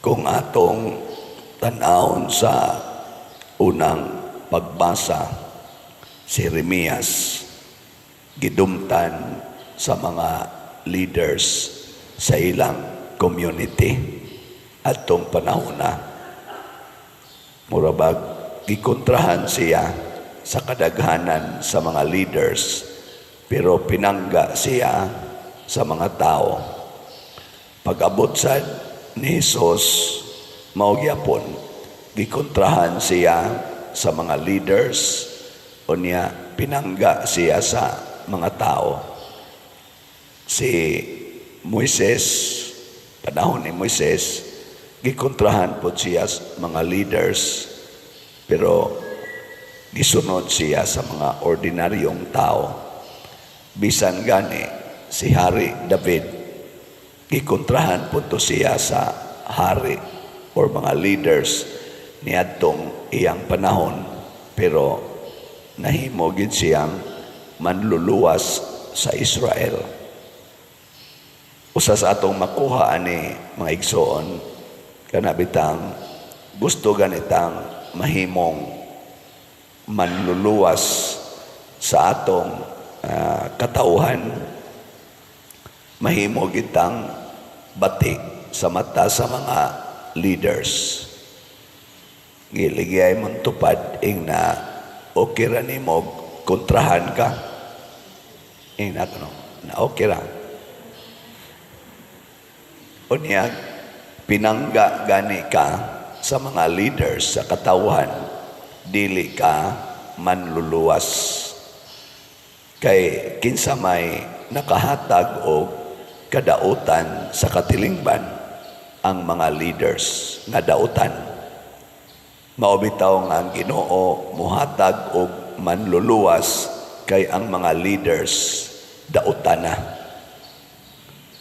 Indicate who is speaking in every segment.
Speaker 1: Kung atong tanawon sa unang pagbasa, si Jeremias gidumtan sa mga leaders sa ilang community atong panahon na. Murabag gikontrahan siya sa kadaghanan sa mga leaders, pero pinangga siya sa mga tao. Pag-abot sad ni Jesus, mao gyapon gikontrahan siya sa mga leaders, o niya pinangga siya sa mga tao. Si Moises, panahon ni Moises, gikontrahan po siya sa mga leaders, pero gisunod siya sa mga ordinaryong tao. Bisan gani si Hari David, gikontrahan po to siya sa hari or mga leaders niadtong iyang panahon, pero nahimo gid siyang manluluwas sa Israel. Usa sa atong makuha ani mga igsoon, kanabitang gusto ganitang mahimong manluluwas sa atong katauhan, mahimo gitang bati sa mata sa mga leaders. Giligay mong tupad ing na okay ra nimo kontrahan ka, ing na okay ra. O niya, pinangga gani ka sa mga leaders sa katauhan, dili ka manluluwas. Kay kinsa may nakahatag o kadautan sa katilingban ang mga leaders nga dautan. Maubitaw nga ang Ginoo muhatag og manluluwas kay ang mga leaders dautan na.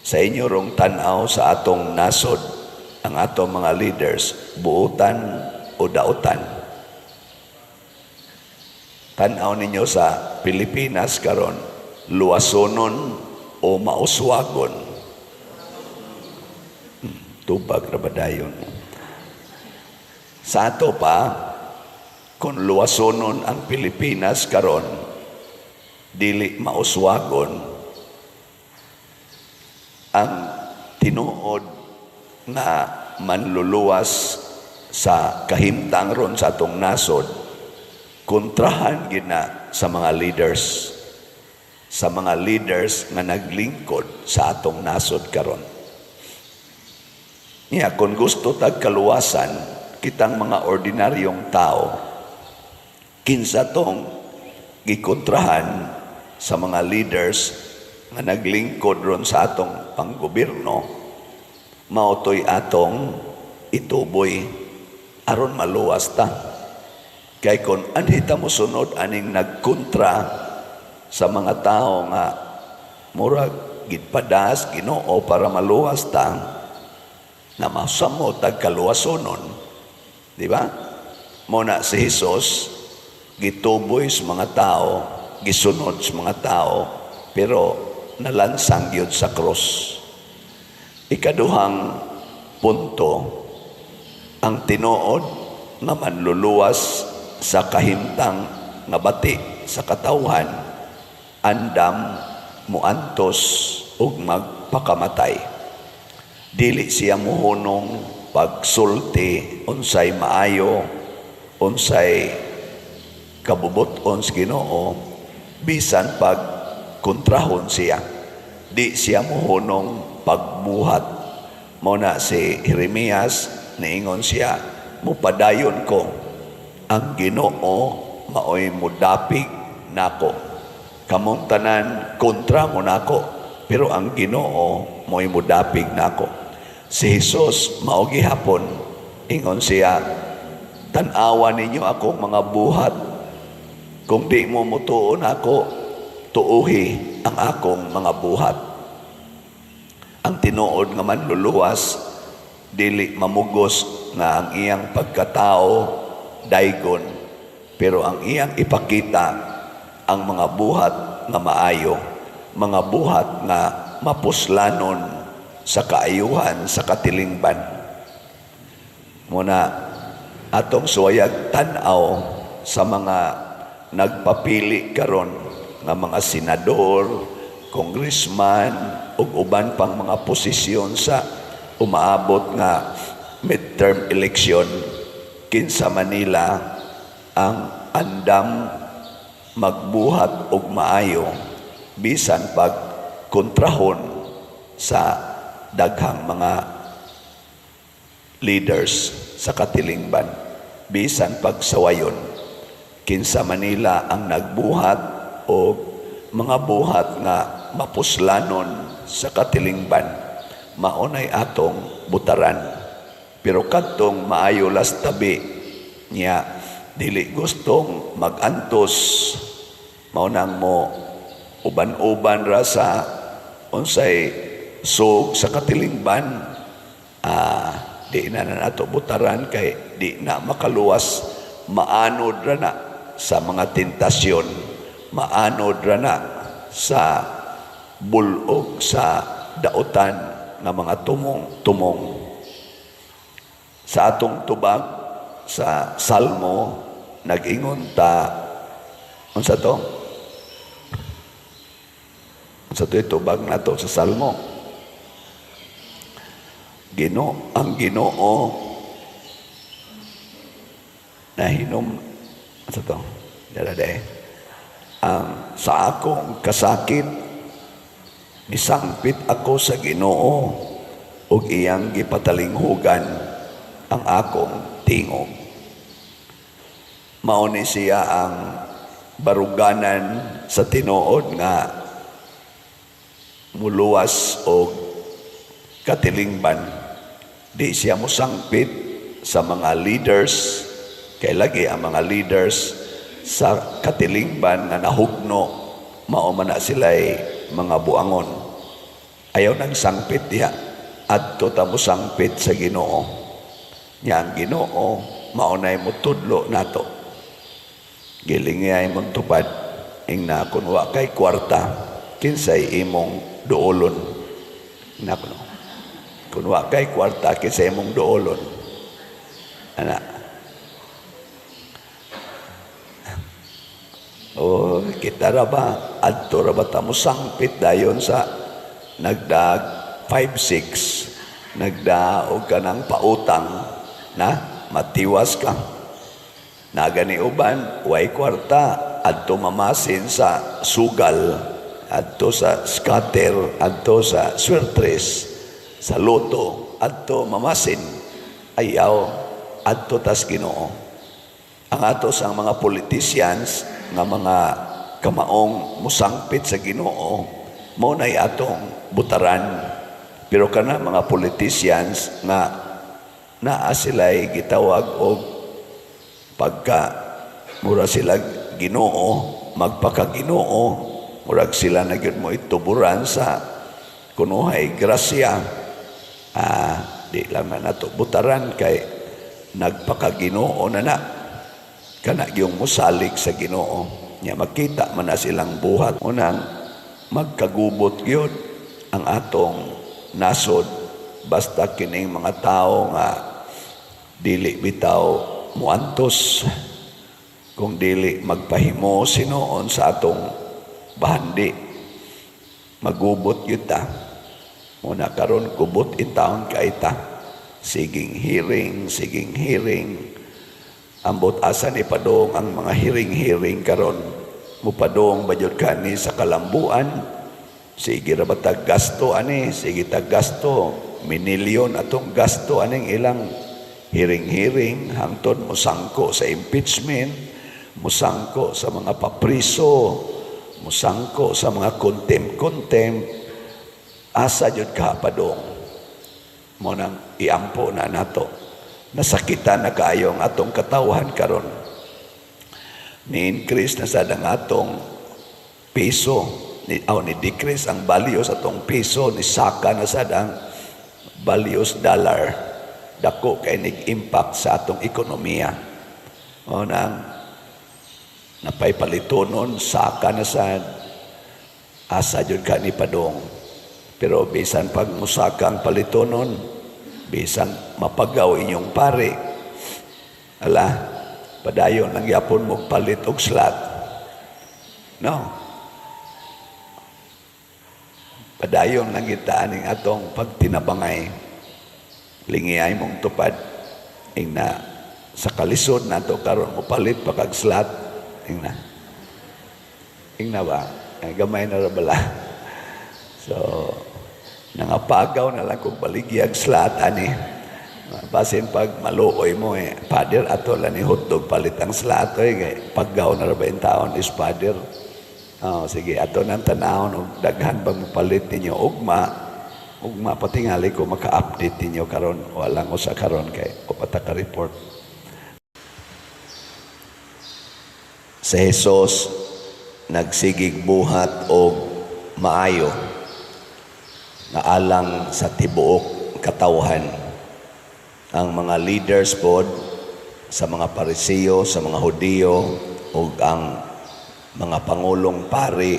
Speaker 1: Sa inyo rong tan-aw sa atong nasod, ang atong mga leaders buutan o dautan. Tan-aw ninyo sa Pilipinas karon, luwasonon o mauswagon. Tubag ra ba dayon? Sa ato pa, kung luwasonon ang Pilipinas karon, dili mauswagon, ang tinuod na manluluwas sa kahimtang ron sa atong nasod, kontrahan gina sa mga leaders, sa mga leaders nga naglingkod sa atong nasod karon. Niya, kung gusto tag kaluwasan, kitang mga ordinaryong tao, kinsa tong gikontrahan sa mga leaders nga naglingkod ron sa atong panggobyerno, mautoy atong ituboy aron maluwas ta. Kay kung anhita mo sunod aning nagkontra sa mga tao nga murag gidpadas Ginoo para maluwas ta, na masamo tagkaluwasonon, di ba? Muna si Jesus gituboy sa mga tao, gisunod sa mga tao, pero nalansang yun sa krus. Ikaduhang punto, ang tinuod nga manluluwas sa kahimtang nga bati sa katawhan, andam muantos ug magpakamatay. Dili siya muhunong pagsulti unsay maayo, unsay kabubuton sa Ginoo, bisan pag kontrahon siya. Di siya muhunong pagbuhat. Muna si Jeremias, niingon siya, mupadayon ko, ang Ginoo maoy mudapig nako. Kamong tanan kontra mo nako, pero ang Ginoo maoy mudapig nako. Si Jesus mao gihapon, ingon siya, tan-awa ninyo akong mga buhat. Kung di mo mutuon ako, tuuhi ang akong mga buhat. Ang tinuod nga manluluwas, dili mamugos nga ang iyang pagkatao daygon, pero ang iyang ipakita ang mga buhat nga maayo, mga buhat nga mapuslanon sa kaayuhan sa katilingban. Muna atong suwayag tanaw sa mga nagpapili karon nga mga senador, congressman ug uban pang mga posisyon sa umaabot nga midterm election kinsa Manila ang andam magbuhat og maayo bisan pag kontrahon sa daghang mga leaders sa katilingban, bisan pagsawayon kinsa Manila ang nagbuhat o mga buhat nga mapuslanon sa katilingban, maunay atong butaran. Pero kadtong maayo las tabi niya, dili gustong magantos, maunang mo uban-uban ra sa unsay sug sa katilingban, di na nato butaran kay di na makaluwas, maanod ra na sa mga tentasyon, maanod ra na sa bulog sa dautan nga mga tumong-tumong. Sa atong tubag sa Salmo nag-ingon ta, unsa to? Unsa to tubag nato sa Salmo? Ang Ginoo nahinom sa to dala ang sa akong kasakit misangpit ako sa Ginoo ug iyang gipatalinghugan ang akong tingog. Mao ni siya ang baruganan sa tinuod nga muluwas og katilingban. Di siya musangpit sa mga leaders, kay lagi ang mga leaders sa katilingban nga nahugno, mao man na sila'y mga buangon. Ayaw nang sangpit diha, adto ta musangpit sa Ginoo. Nya ang Ginoo maunay mo tudlo nato. Gilingay mong tupad ingna kun wa kay kwarta kinsay imong duolon. Nakuno. Kung wa kay kwarta kinsa imong duolon. Ana. O kita ra ba adto ra ba ta mo sangpit dayon sa nagdag 5-6 nagdaog ka ng pautang na matiwas ka. Nagani uban way kwarta adto mamasin sa sugal, adto sa scatter, adto sa swertres, sa loto, adto mamasin, ayaw, adto tas Ginoo. Ang atos ang mga politicians nga mga kamaong musangpit sa Ginoo, mo na'y atong butaran. Pero kana mga politicians nga naa sila'y gitawag og pagka mura sila Ginoo, magpakaginoo, murag sila na gyud mo ituburan sa kunuhay grasya. Di lang na nato butaran kay nagpakaginoo na kana yung musalig sa Ginoo. Nya makita man na silang buhat. Unang magkagubot gyud ang atong nasod basta kining mga tao nga dili bitaw muantos, kung dili magpahimo sinuon sa atong bahandi, magubot gyud ta. Muna karon kubot in taon kaita, siging hearing, ambot asa ni padong ang mga hearing karon, mupadong bagyod kani sa kalambuan, sige ra ba tag gasto ani, sige tag gasto, minilyon atong gasto aning ilang hearing hangtod musangko sa impeachment, musangko sa mga papriso, musangko sa mga contempt. Asa jud ka padong mo nang iampo na nato. Nasakitan na kaayo ang atong katawhan karon. Ni-increase na sad ang atong piso, ni-decrease ang value sa atong piso, ni saka na sad ang values dollar. Dako kay nig-impact sa atong ekonomiya. O nang napaypalitonon, saka na sad, asa jud ka ni padong. Pero bisan pag musaka ang palitonon, Bisang mapagaw inyong pare. Ala, padayon lang yapon mo palit og slot. No. Padayon lang kita aning atong pagtinabangay. Lingiyay mong tupad. Ingna sa kalisod na to karon mo palit pa kag slot. Ingna ba? Ay, gamay na rabala. So, nangapagaw na lang kung baligyag slot ani. Basin pag maluoy mo pader ato lang ni hotdog palit ang slot paggaw na ra ba yung taon is pader. Sige, ato nang tanawon og daghan bang palit ninyo ugma patingali ko maka-update ninyo karon walang usa karon kay o pataka report. Sa Hesus nagsigig buhat og maayo nga alang sa tibuok katawhan. Ang mga leaders pod sa mga Parisiyo, sa mga Hudiyo ug ang mga pangulong pari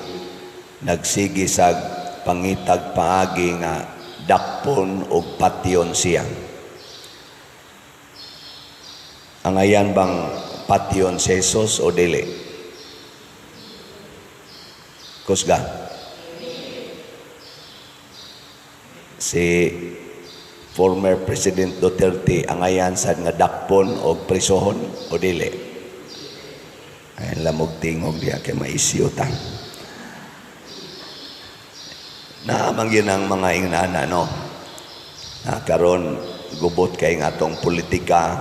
Speaker 1: nagsigi sa pangitag paagi nga dakpon og patyon siya. Ang ayan bang patyon si Jesus o dili? Kusga? Si former President Duterte ang ayan sad nga dakpon o prisohon o dili? Ay lamog tingog diya kay maisyo ta. Naamang yun ang mga ingnana, no? Na karon gubot kay nga atong politika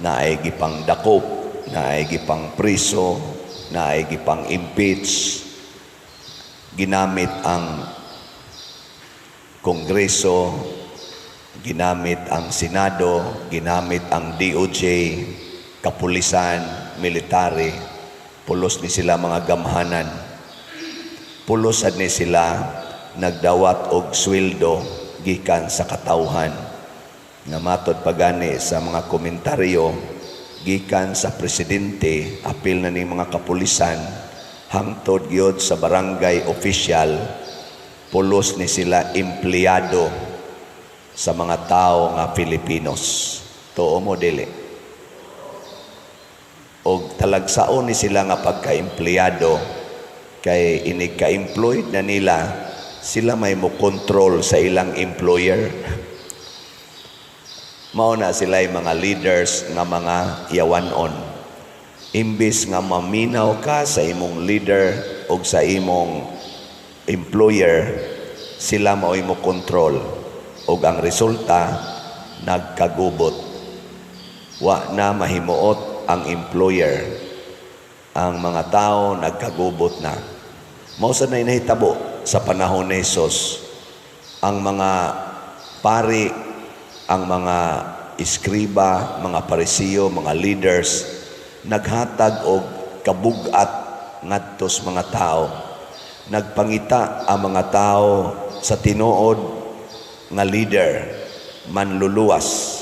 Speaker 1: na ay gipang dakop, na ay gipang priso, na ay gipang impeach, ginamit ang Kongreso, ginamit ang Senado, ginamit ang DOJ, kapulisan, military, pulos ni sila mga gamhanan. Pulos ni sila nagdawat og sweldo gikan sa katawhan. Nga matod pagani sa mga komentaryo gikan sa presidente, apil na ni mga kapulisan, hangtod gyud sa barangay official, pulos ni sila empleyado sa mga tao nga Filipinos. Tuo mo dili? O talagsaon ni sila nga pagka-empleyado kay inig-ka-employed na nila, sila may mo control sa ilang employer. Mauna sila yung mga leaders nga mga yawanon. Imbis nga maminaw ka sa imong leader o sa imong employer, sila mao'y mo control. O ang resulta, nagkagubot. Wa na mahimuot ang employer, ang mga tao nagkagubot na. Mao sa nahitabo sa panahon ni Jesus, ang mga pari, ang mga iskriba, mga Parisiyo, mga leaders, naghatag og kabugat ngadto sa mga tao. Nagpangita ang mga tao sa tinuod nga leader, manluluwas.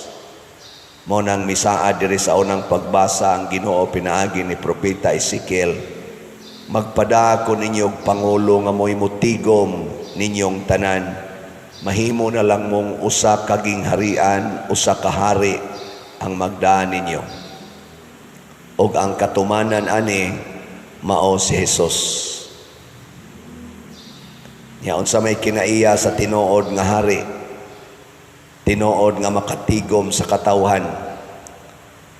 Speaker 1: Mo nang misaad diri sa unang pagbasa ang Ginoo pinaagi ni Propeta Ezekiel, magpada ko ninyo pangulo nga mo'y mutigom ninyong tanan, mahimo na lang mong usa kaging harian, usa ka hari ang magdaan ninyo. Og ang katumanan ani mao si Jesus. Yaon sa may kinaiya sa tinuod nga hari, tinuod nga makatigom sa katawhan,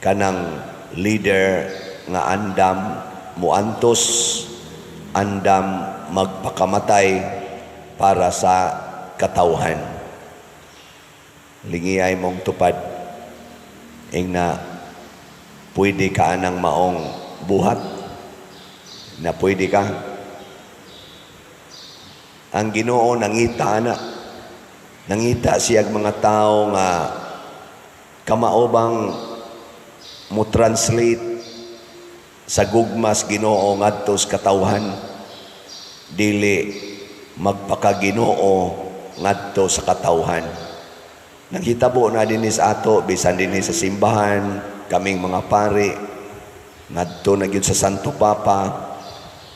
Speaker 1: kanang leader nga andam muantos, andam magpakamatay para sa katawhan. Lingiyay mong tupad na pwede ka anang maong buhat, na pwede ka. Ang Ginoo nangita na, nangita siyag mga tao nga kamaobang mo translate sa gugmas Ginoo ngadto sa katawhan, dili magpakaginoo ngadto sa katawhan. Nagkitabo na din sa ato, bisan din sa simbahan, kaming mga pari, ngadto na gyud sa Santo Papa,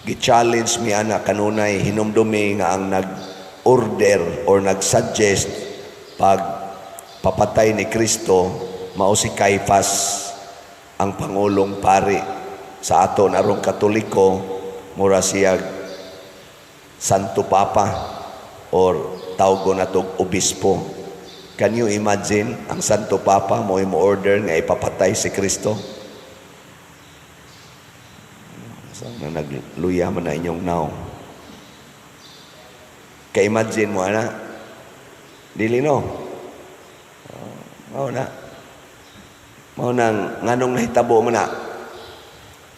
Speaker 1: gi-challenge mi ana kanunay hinumdumi nga ang nag-order or nag-suggest pag papatay ni Kristo, mao si Caiphas ang pangulong pari sa aton arong Katoliko, mura siya Santo Papa or tawgo na tog obispo. Can you imagine ang Santo Papa mo order nga ipapatay si Kristo? Na nagluya man na inyong now. Ka-imagine mo na, dili no? Mao nang nganong nahitabo mo na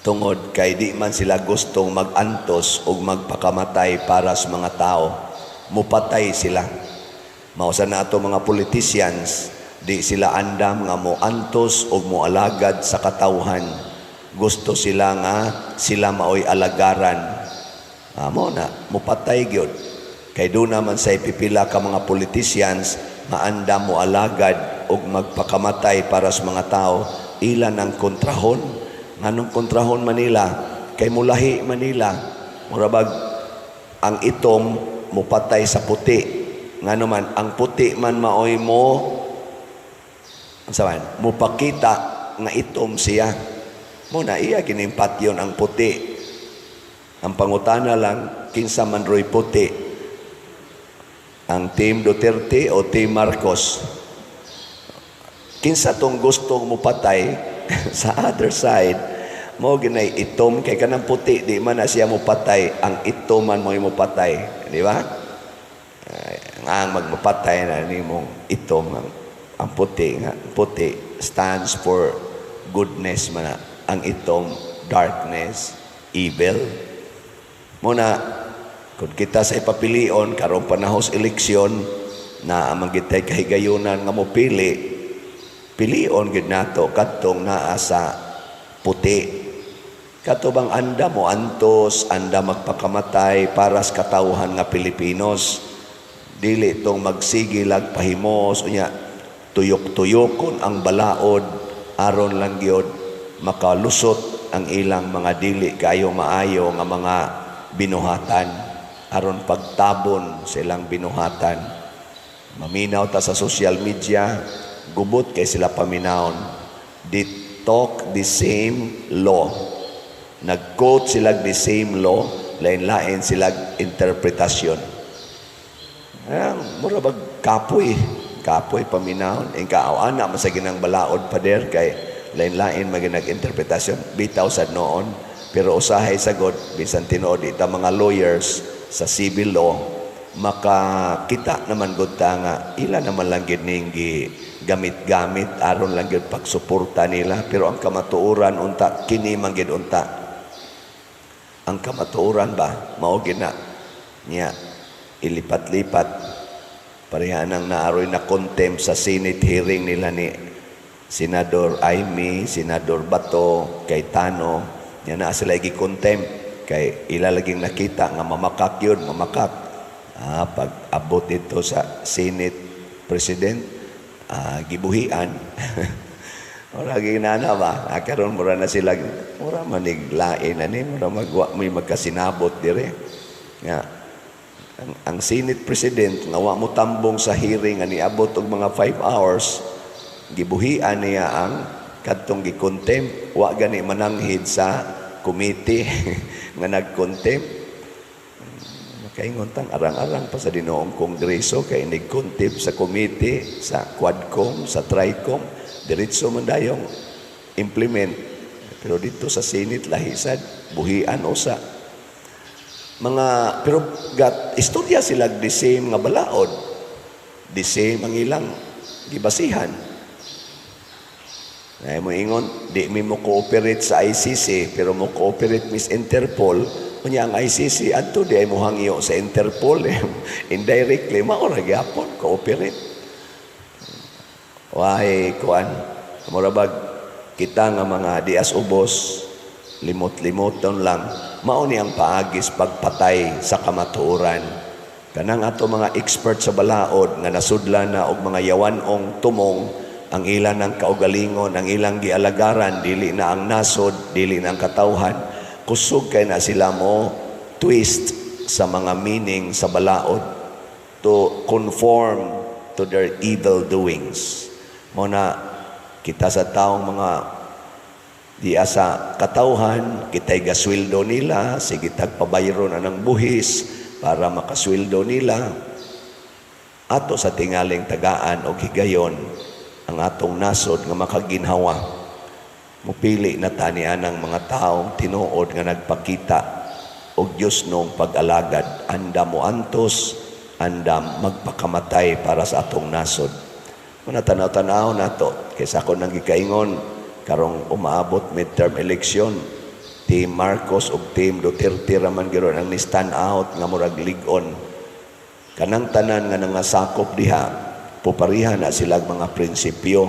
Speaker 1: tungod kay di man sila gustong magantos o magpakamatay para sa mga tao, mupatay sila. Mao sa nato mga politicians, di sila andam nga mo antos o mo alagad sa katawhan. Gusto sila nga sila maoy alagaran. Amo na mupatay gyud. Kay do naman sa ipipila ka mga politicians maandam mo alagad o magpakamatay para sa mga tao, ilan ang kontrahon. Nganong kontrahon Manila? Kay mulahi Manila. Murabag ang itom mupatay sa puti. Ngano man ang puti man maoy mo mupakita nga itom siya. Muna iya kinimpat yun ang puti. Ang pangutana lang kinsa man roy puti, ang Team Duterte o Team Marcos. Kinsa tong gustong mupatay sa other side, mo ginay itom kay kanang puti di man na siya mupatay, ang itom man mo mupatay, di ba? Ang magmapatay na nimong itom ang puti nga. Puti stands for goodness man na. Ang itom darkness, evil. Muna kung kita sa ipapilion karong panahos eleksyon na amang gitay kahigayunan nga mo pilion gid nato kadtong naa sa puti. Katubang anda mo antos, anda magpakamatay para sa katawhan nga Pilipinos. Dili tong magsigilag pahimos unya tuyok-tuyokon ang balaod aron lang gyud makalusot ang ilang mga dili kayo maayo nga mga binuhatan, aron pagtabon sa ilang binuhatan. Maminaw ta sa social media, gubot kay sila paminawon. They talk the same law. Nag-quote sila the same law, lain-lain sila interpretasyon. Mura bag kapoy paminawon. Ang kaawana masaginang balaod pa der kay lain-lain maginag interpretasyon. Bitaw sad noon. Pero usahay sagod, bisan tinuod ita mga lawyers sa civil law, makakita naman gud ta nga ila naman lang gid ning gamit-gamit aron lang gid pagsuporta nila. Pero ang kamatuoran unta kini man gid unta. Ang kamatuoran ba mao gid na niya ilipat-lipat pareha nang naaroy na contempt sa Senate hearing nila ni Senador Aimee, Senador Bato, Cayetano. Yan na sila i-contempt kay ilalaging nakita nga mamakak yun, mamakak. Pag abot ito sa Senate President, gibuhian. Wala ginana ba? Karon mura na sila, mura maniglain na ni, mura may magkasinabot dire. Nga, ang Senate President, nga wa mo tambong sa hearing, ani abot og mga 5 hours, gibuhian niya ang kadtong gi-contempt, wa gani mananghid sa committee nga nag-contempt. Makaingon tang arang-arang pa sa dinoong kongreso kay nag-contempt sa committee, sa Quadcom, sa Tricom, diretso man dayong implement. Pero dito sa Senate lahisad, buhian usa. Pero istorya sila the same nga balaod. The same ang ilang gibasihan. Ay mo ingon, di mi mo cooperate sa ICC, pero mo cooperate Miss Interpol. Kunya ang ICC, adto di ay mo hangyo sa Interpol. Indirectly, maura gyapon, cooperate. Wahay, kuan, murabag, kita nga mga dias ubos, limot-limoton lang, mauni ang paagis pagpatay sa kamatuoran. Kanang ato mga expert sa balaod, nga nasudlan na og mga yawanong tumong, ang ilan ng kaugalingon, ang ilang gialagaran, dili na ang nasod, dili na ang katawhan, kusog kay na sila mo twist sa mga meaning sa balaod to conform to their evil doings. Muna, kita sa taong mga di asa katawhan, kita'y gasweldo nila, sige tagpabayro na ng buhis para makasweldo nila. Ato sa tingaling tagaan o higayon, ang atong nasod nga makaginhawa. Mupili na tanian ng mga taong tinuod nga nagpakita og Diyos nung pag-alagad. Anda mo antos, anda magpakamatay para sa atong nasod. Muna tanaw-tanaw na to, kaysa ako nang gikaingon, karong umaabot midterm election, Team Marcos o Team Duterte raman giro ang ni-stand out nga murag ligon. Kanang tanan nga nangasakop diha, puparihan na silang mga prinsipyo.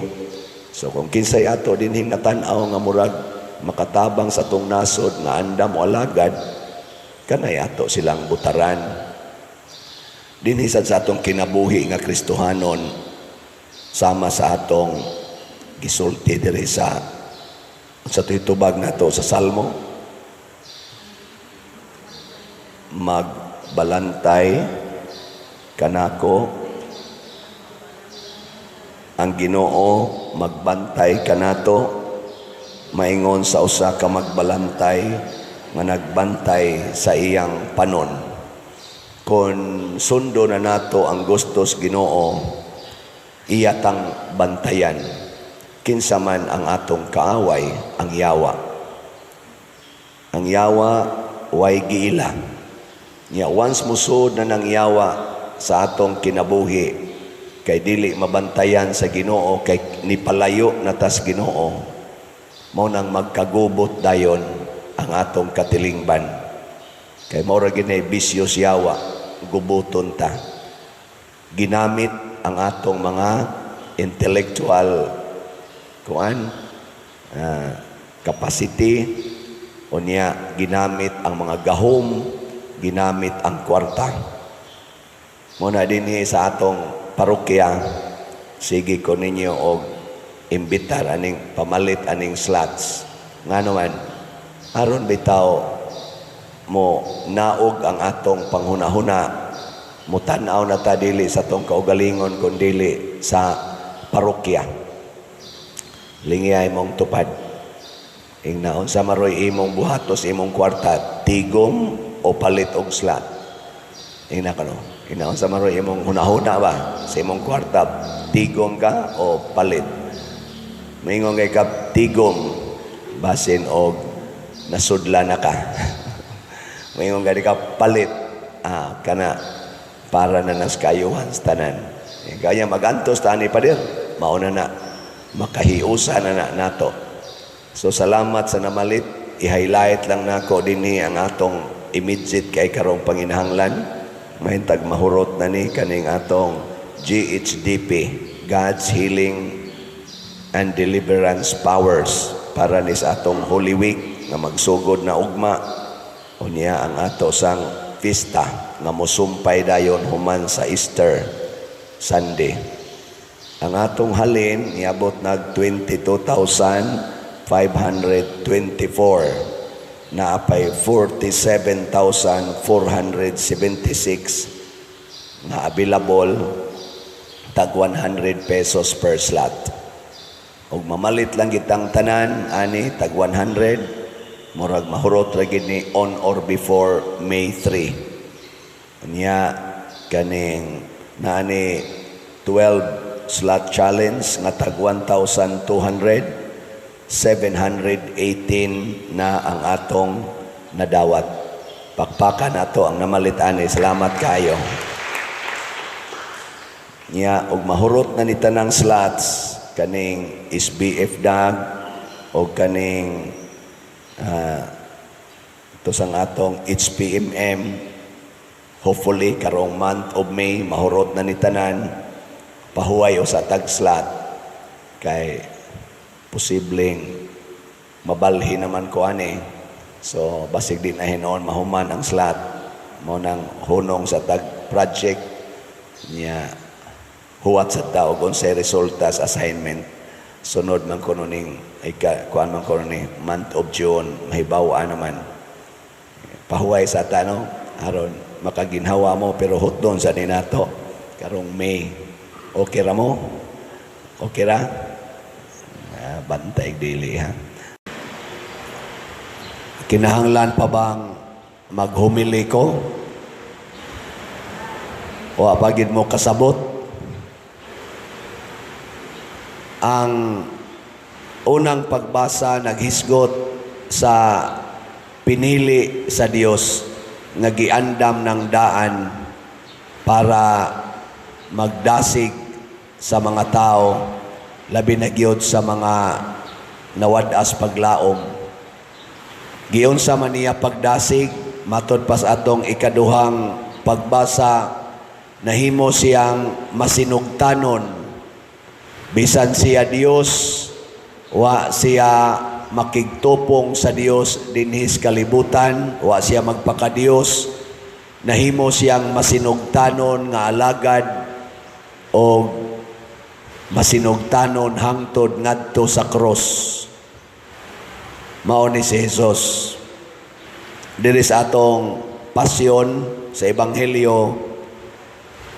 Speaker 1: So kung kinsay ato dinhing natanaw nga murag makatabang sa atong nasod nga andam o alagad, kanay ato silang butaran. Dinhisad sa atong kinabuhi nga Kristohanon, sama sa atong gisulti diri sa tubag na to sa Salmo, magbalantay kanako ang Ginoo, magbantay kanato, maingon sa usa ka magbalantay nga nagbantay sa iyang panon. Kung sundo na nato ang gustos Ginoo, iyatang bantayan. Kinsa man ang atong kaaway, ang yawa. Ang yawa, way giila. Nya once musod na ng yawa sa atong kinabuhi, kay dili mabantayan sa Ginoo, kay nipalayo na tas Ginoo, mao nang magkagubot dayon ang atong katilingban. Kay mao ra ginay bisyos yawa, gubuton ta. Ginamit ang atong mga intellectual capacity, o niya ginamit ang mga gahom, ginamit ang kwarta. Muna din sa atong parokya, sige ko ninyo og imbitar aning pamalit aning slots. Nga naman, aron bitaw mo naog ang atong panghuna-huna, mutanaw na ta dili sa atong kaugalingon kun dili sa parokya. Lingiyay mong tupad. Ingnaon sa maroy imong buhatos imong kwarta, tigom o palit og slot. Ingna ka no? Ingnaon sa maroy imong hunahuna ba sa imong kwarta, tigom ka o palit. Maingon kay ka tigom, basin og nasudla na ka. Maingon ka palit, kana para na nas kayuhan sa tanan. Kaya magantos tani pa dir, mauna na makahiusa na nato. So salamat sa namalit, i-highlight lang nako dinhi ang atong immediate kay karong panginahanglan. Mahintag mahurot na ni kaning atong GHDP, God's Healing and Deliverance Powers, para ni sa atong Holy Week nga magsugod na ugma. Unya ang ato sang pista nga mosumpay dayon human sa Easter Sunday. Ang atong halin niabot nag 22,524, na apay 47,476 na available, tag 100 pesos per slot. Og mamalit lang kitang tanan ani tag 100, murag mahurot ra gid ni on or before May 3. Unya kaning naani 12 slot challenge nga tag 1,200, 718 na ang atong nadawat. Pakpakan nato ang namalit ani. Salamat kayo. Nya og mahurot na ni tanang slots kaning SBF DAG o kaning ito sang atong HPMM. Hopefully karong month of May mahurot na ni tanan, pahuway o sa tag-slot, kay posibleng mabalhi naman ko ani. So basig din na hinoon mahuman ang slot mo nang hunong sa tag-project niya, huwat sa tao kung sa resulta sa assignment. Sunod man ko ning kuan man ko ni month of June, mahibawa naman pahuway sa tano aron makaginhawa mo, pero hot doon sa ninato karong May Okay ra mo? Okay ra? Bantay dili ha. Kinahanglan pa bang maghumili ko? O apagid mo kasabot? Ang unang pagbasa naghisgot sa pinili sa Dios nga giandam ng daan para magdasig sa mga tao, labi na gyud sa mga nawadas paglaom. Giunsa man niya pagdasig, matod pas atong ikaduhang pagbasa, nahimo siyang masinugtanon. Bisan siya Dios, wa siya makigtupong sa Dios dinhis kalibutan, wa siya magpaka-Dios, nahimo siyang masinugtanon nga alagad o masinugtanon hangtod ngadto sa cross. Mao ni si Jesus. Diri sa atong pasyon sa Ebanghelyo,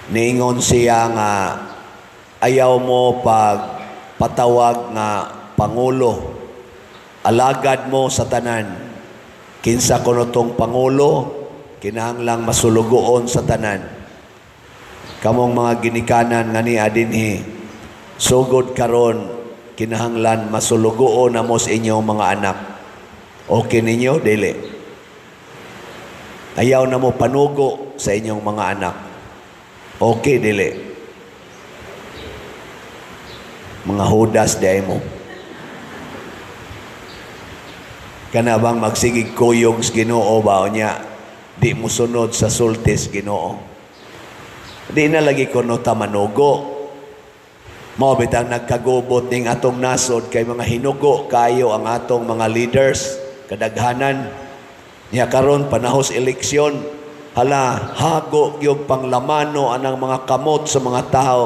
Speaker 1: niingon siya nga ayaw mo pag patawag nga Pangulo, alagad mo sa tanan. Kinsa kuno tong Pangulo, kinahanglang masulugoon sa tanan. Kamong mga ginikanan nga ni adinhi, sugod karon kinahanglan masulugoon na mo sa inyong mga anak. Okay ninyo? Dili. Ayaw na mo panugo sa inyong mga anak. Okay, dili. Mga hudas di mo. Kana bang magsigig kuyog sa Ginoo ba niya? Di mo sunod sa sultis Ginoo. Di na lagi kuno ta manugo. Mao bitang nagkagubot ning atong nasod kay mga hinugo kayo ang atong mga leaders, kadaghanan. Niya karon panahos eleksyon, hala hago gyud panglamano anang mga kamot sa mga tao.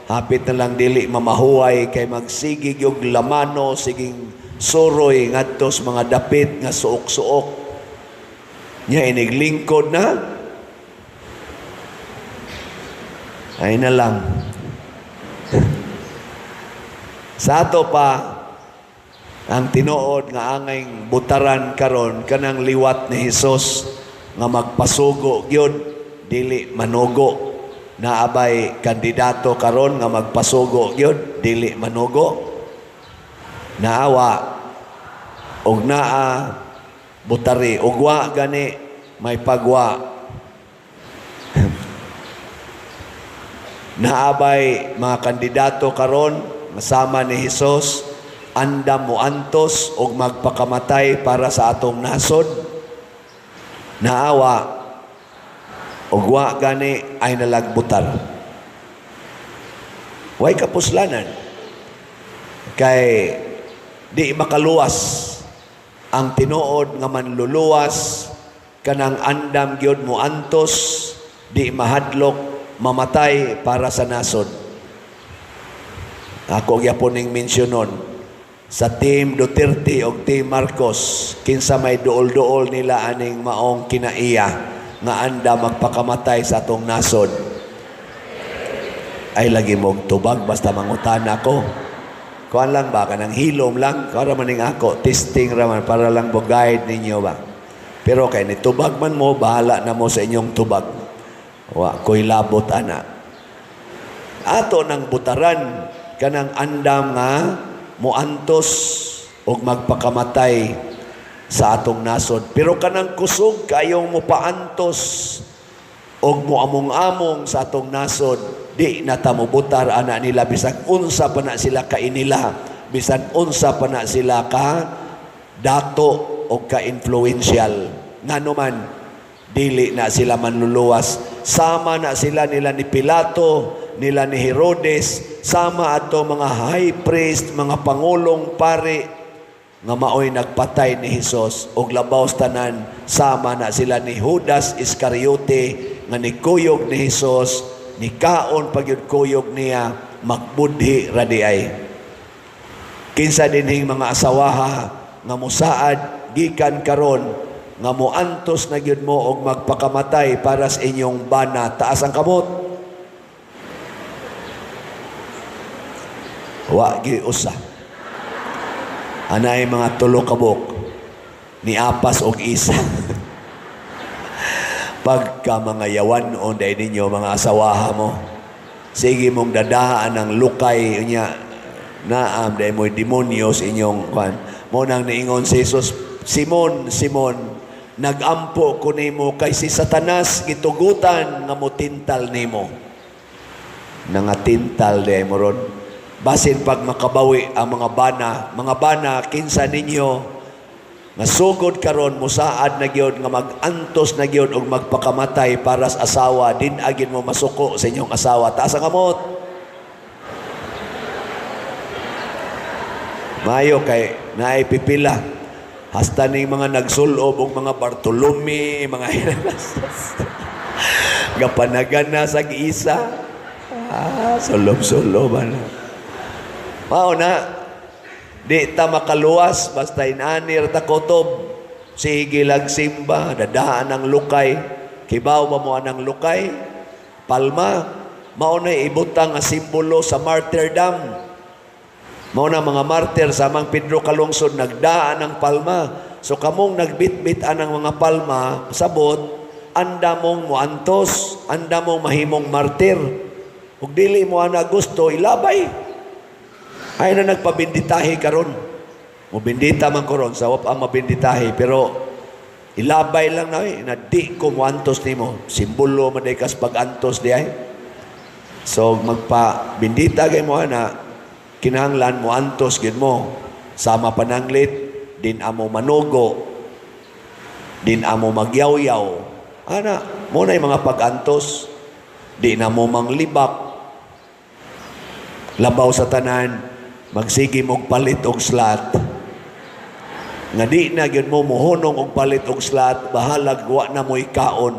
Speaker 1: Hapit na lang dili mamahuway kay magsigig yung lamano, siging suroy ngadto sa mga dapit nga suok-suok. Nya iniglingkod na. Ay na lang. Sa ato pa, ang tinuod nga angay butaran karon kanang liwat ni Hesus nga magpasugo gyud dili manugo. Naabay kandidato karon nga magpasugo gyud dili manugo. Naawa og naa butari og wa gani may pagwa. Naabay mga kandidato karon masama ni Hesus andam mo antos og magpakamatay para sa atong nasod. Naawa og wa gani ay nalagbutar. Way kapuslanan kay di makaluwas ang tinuod nga manluluwas kanang andam gyud mo antos di mahadlok mamatay para sa nasod. Ako gyapon ning mensyonon sa Team Duterte o Team Marcos, kinsa may duol-duol nila aning maong kinaiya nga anda magpakamatay sa atong nasod. Ay lagi mong tubag basta mangutan ako. Kuan lang ba kanang hilom lang para maning ako testing raman para lang bo guide ninyo ba. Pero kay ni tubag man mo bahala na mo sa inyong tubag. Wa koy labot ana. Ato nang butaran kanang andam nga muantos og magpakamatay sa atong nasod. Pero kanang kusog kayong mupaantos og muamong-among sa atong nasod, di na ta mobutar ana nila bisan unsa pa na sila kainila, bisan unsa pa na sila ka dato o ka influential. Ngano man dili na sila manluluwas. Sama na sila nila ni Pilato, nila ni Herodes, sama ato mga high priest, mga pangulong pare nga maoy nagpatay ni Hesus og labaw tanan. Sama na sila ni Judas Iscariote nga ni kuyog ni Hesus, ni kaon pagyud kuyog niya magbudhi radiay. Kinsa dinhing mga asawaha nga musaad gikan karon nga moantos na gyud mo og magpakamatay para sa inyong bana, taas ang kamot. Wa gi usa. Anay mga tulo kabok ni apas og isa. Pagka mga yawan o dahil ninyo mga asawaha mo, sige mong dadaan ng lukay niya naam dahil mo'y demonyo sa inyong kwan. Mo nang niingon si Jesus, Simon, Simon, nagampo ko nimo kay si Satanas gitugutan nga motintal nimo. Nangatintal dahil mo ron. Basin pag makabawi ang mga bana, kinsa ninyo, masugod karon musaad na gyud nga magantos na gyud og magpakamatay para sa asawa, din agin mo masuko sa inyong asawa. Taas ang kamot. Mayo kay naay pipila. Hasta ning mga nagsulob og mga Bartolome, mga hinasas. Gapanagan na sa giisa. Sulob-suloban. Mao na, di ta makaluwas, basta inanir ta kotob, sige lang simba, dadaan ng lukay, kibaw ba mo anang lukay, palma, mao na ibutang nga simbolo sa martyrdom. Mao na mga martyr sa Mang Pedro Kalungsod, nagdaan ng palma. So kamong nagbitbitan ng mga palma, sabot, anda mong muantos, anda mong mahimong martyr. Ug dili mo ana gusto, ilabay. Ay na nagpabinditahi karon. Mubindita man karon sa wap ang mabinditahi, pero ilabay lang na di ko muantos nimo. Simbolo man day kas pag-antos di ay. So magpabindita kay mo ana, kinahanglan muantos gid mo. Sama pananglit, din amo manugo, din amo magyaw-yaw. Ana, mo na mga pag-antos, di na mo manglibak, labaw sa tanan, magsige mong palit og slat. Nga di na gyud mo muhunong og palit og slat, bahalag wa na mo ikaon.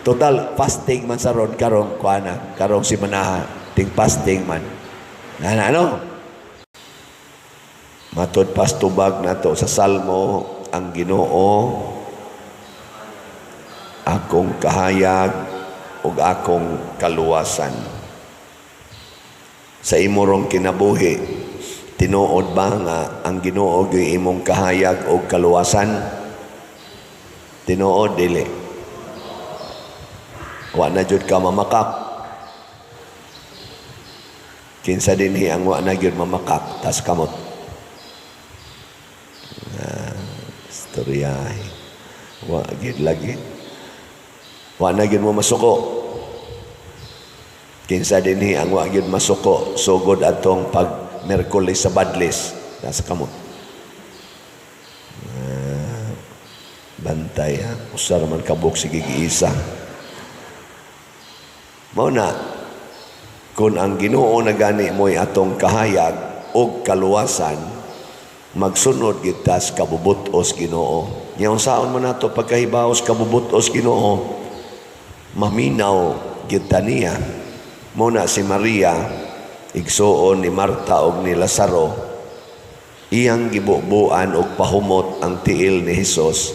Speaker 1: Total fasting man sa ron karong kuana, karong simanaha, ting fasting man. Ano? Matod pastubag nato sa Salmo, ang Ginoo akong kahayag ug akong kaluwasan. Sa imong kinabuhi, tinuod ba nga ang Ginoo gyud imong kahayag o kaluwasan? Tinuod dili. Wa na jud ka mamakak. Kinsa dinhi ang wa na gyud mamakak, tas kamot. Istoryahe. Wa gyud lagi. Wa na gyud mo masuko. Kinsa dinhi ang wa gyud masuko, sugod atong pag Merkulis sa Badlis, nasa kamot. Bantay ha, usar man kabuk sige giisa. Mao na, kung ang Ginoo na gani mo'y atong kahayag o kaluwasan, magsunod kita sa kabubutos Ginoo. Ngayon saon man nato pagkahibaw sa kabubutos Ginoo, maminaw kita niya. Muna si Maria, igsuon ni Marta og ni Lazaro, iyang gibubuan og pahumot ang tiil ni Hesus.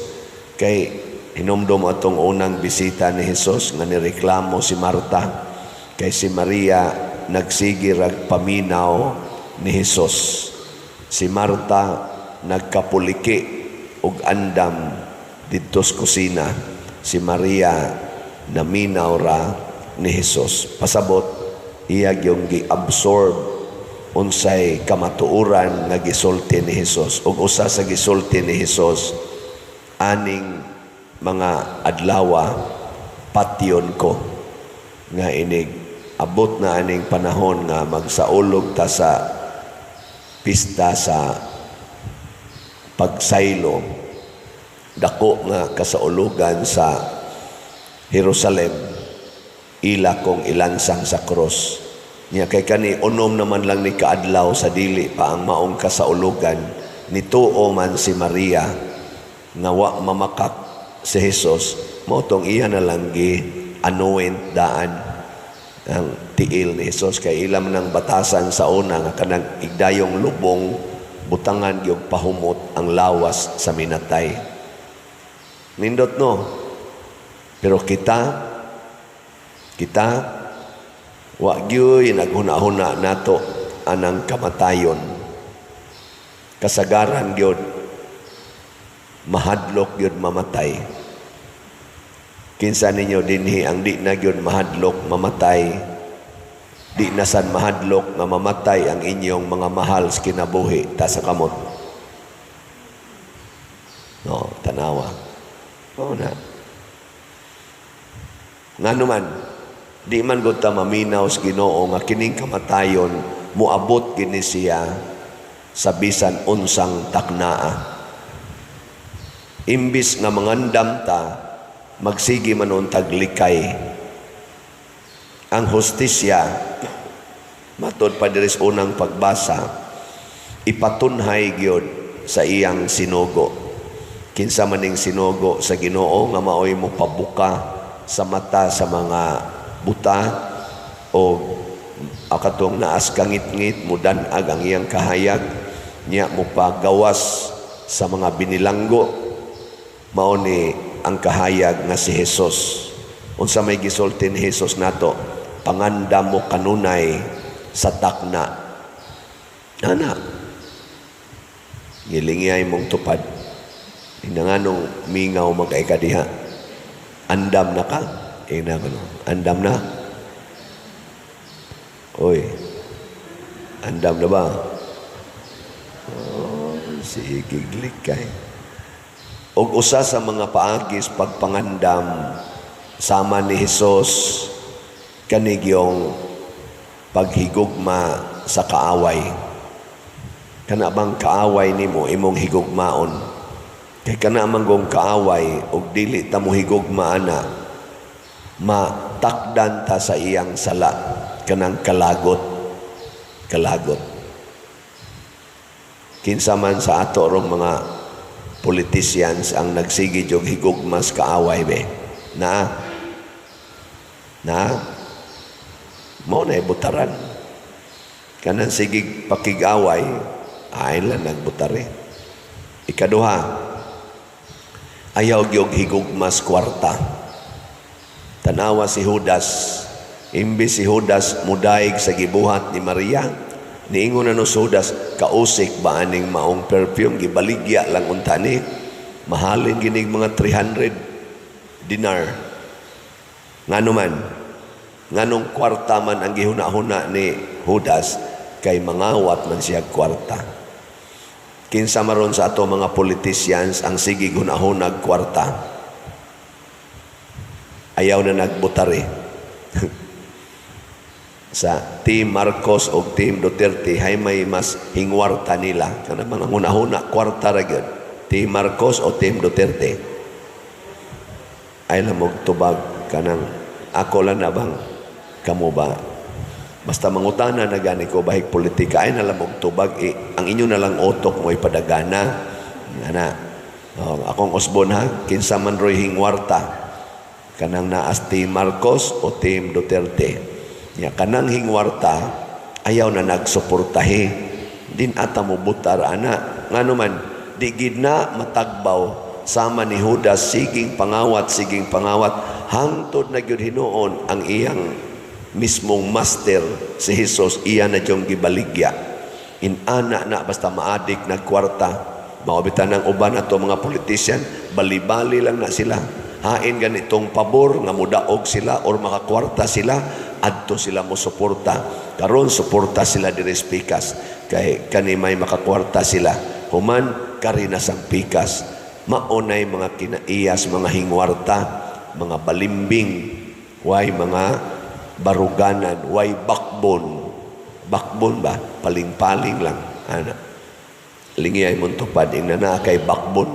Speaker 1: Kay hinumdum atong unang bisita ni Hesus nga nireklamo si Marta. Kay si Maria nagsige rag paminaw ni Hesus. Si Marta nagkapuliki og andam didto sa kusina. Si Maria naminaw ra ni Hesus. Pasabot, iya yung gi-absorb unsay kamatuuran nga gisulti ni Hesus. Ug usa sa gisulti ni Hesus, aning mga adlawa patyon ko nga inig abot na aning panahon nga magsaulog ta sa pista sa pagsaylo, dako nga kasaulugan sa Jerusalem, ila kong ilansang sa cross. Niya kay kani unom naman lang ni kaadlaw sa dili pa ang maong kasaulugan, nituo man si Maria nga wa mamakak si Jesus, motong iya na lang gi anoint daan ang tiil ni Jesus. Kay ilam ng batasan sa una nga kanang igdayong lubong butangan yung pahumot ang lawas sa minatay. Nindot no, pero kita wa gyoy naghuna-huna nato anang kamatayon. Kasagaran gyud mahadlok gyud mamatay. Kinsa ninyo dinhi ang di na gyud mahadlok mamatay, di na sad mahadlok nga mamatay ang inyong mga mahal sa kinabuhi ta sa kamot. No, tanawa. Oo na. Nganuman, di man gud ta maminaw sa Ginoo nga kining kamatayon moabot gini siya sa bisan unsang taknaa. Imbis nga mangandam ta, magsigi manon taglikay. Ang hustisya, matod pa diri sa unang pagbasa, ipatunhay gyud sa iyang sinugo. Kinsa maning sinugo sa Ginoo nga maoy mo pabuka sa mata sa mga buta o akatong naas kangit-ngit mudanag ang iyang kahayag niya mo pagawas sa mga binilanggo, mao ni ang kahayag nga si Jesus. Unsa may gisulti ni Jesus nato, pangandam mo kanunay sa takna. Ana, gilingiyay mong tupad. Inanganong mingaw magkaikadiha. Andam na ka? Andam na? Oy, andam na ba? Oh, sige, glikay. Og usa sa mga paagis pagpangandam sama ni Jesus kanigyong paghigugma sa kaaway. Kana bang kaaway nimo imong higugmaon? Kay kana manggong kaaway og dili ta mo higugma ana, matakdan ta sa iyang sala kanang kalagot. Kinsa man sa ato rong mga politicians ang nagsigi og higugma sa kaaway be. Na mo na ibutaran. Kanang sigig pakigaway ay lang nagbutare. Ikaduha, ayaw gyud higugmas kwarta. Tanawa si Judas, imbis si Judas mudaig sa gibuhat ni Maria, niingon na no Judas, kausik ba aning maong perfume, gibaligya lang unta ni, mahalin ginig mga 300 dinar. Nganuman, nganong kwarta man ang gihuna-huna ni Judas, kay mangawat man siya kwarta. Kinsa maron sa ato mga politicians ang sige hunahunag kwarta, ayaw na nagbutari. Sa Team Marcos o Team Duterte hay may mas hingwarta nila kana man ang hunahuna kwarta ra gyud, Team Marcos o Team Duterte. Ay lamog tubag kanang ako lang na bang kamo ba? Basta mangutana na gani ko bahig politika ay nalamog tubag, ang inyo na lang otok mo ipadagana. Ana, akong Osbon ha, kinsa man roy hingwarta, kanang naas Team Marcos o Team Duterte. Ya, kanang hingwarta, ayaw na nagsuportahi. Din ata mo butar, ana. Nga naman, di gid na matagbaw, sama ni Judas, siging pangawat, hangtod na gyud hinuon ang iyang mismong master si Jesus, iya na diyong gibaligya. Inana na basta maadik nagkwarta. Maubitan ng uban ato mga politician, bali-bali lang na sila. Hain ganitong pabor nga mudaog sila or makakwarta sila, adto sila mo suporta. Karon suporta sila diri sa pikas. Kay kanimay makakwarta sila. Human karinas ang pikas. Maunay mga kinaiyas, mga hingwarta, mga balimbing, way mga baruganan, way backbone. Backbone ba? Paling-paling lang. Ana. Lingiyay mong tupad, na kay backbone.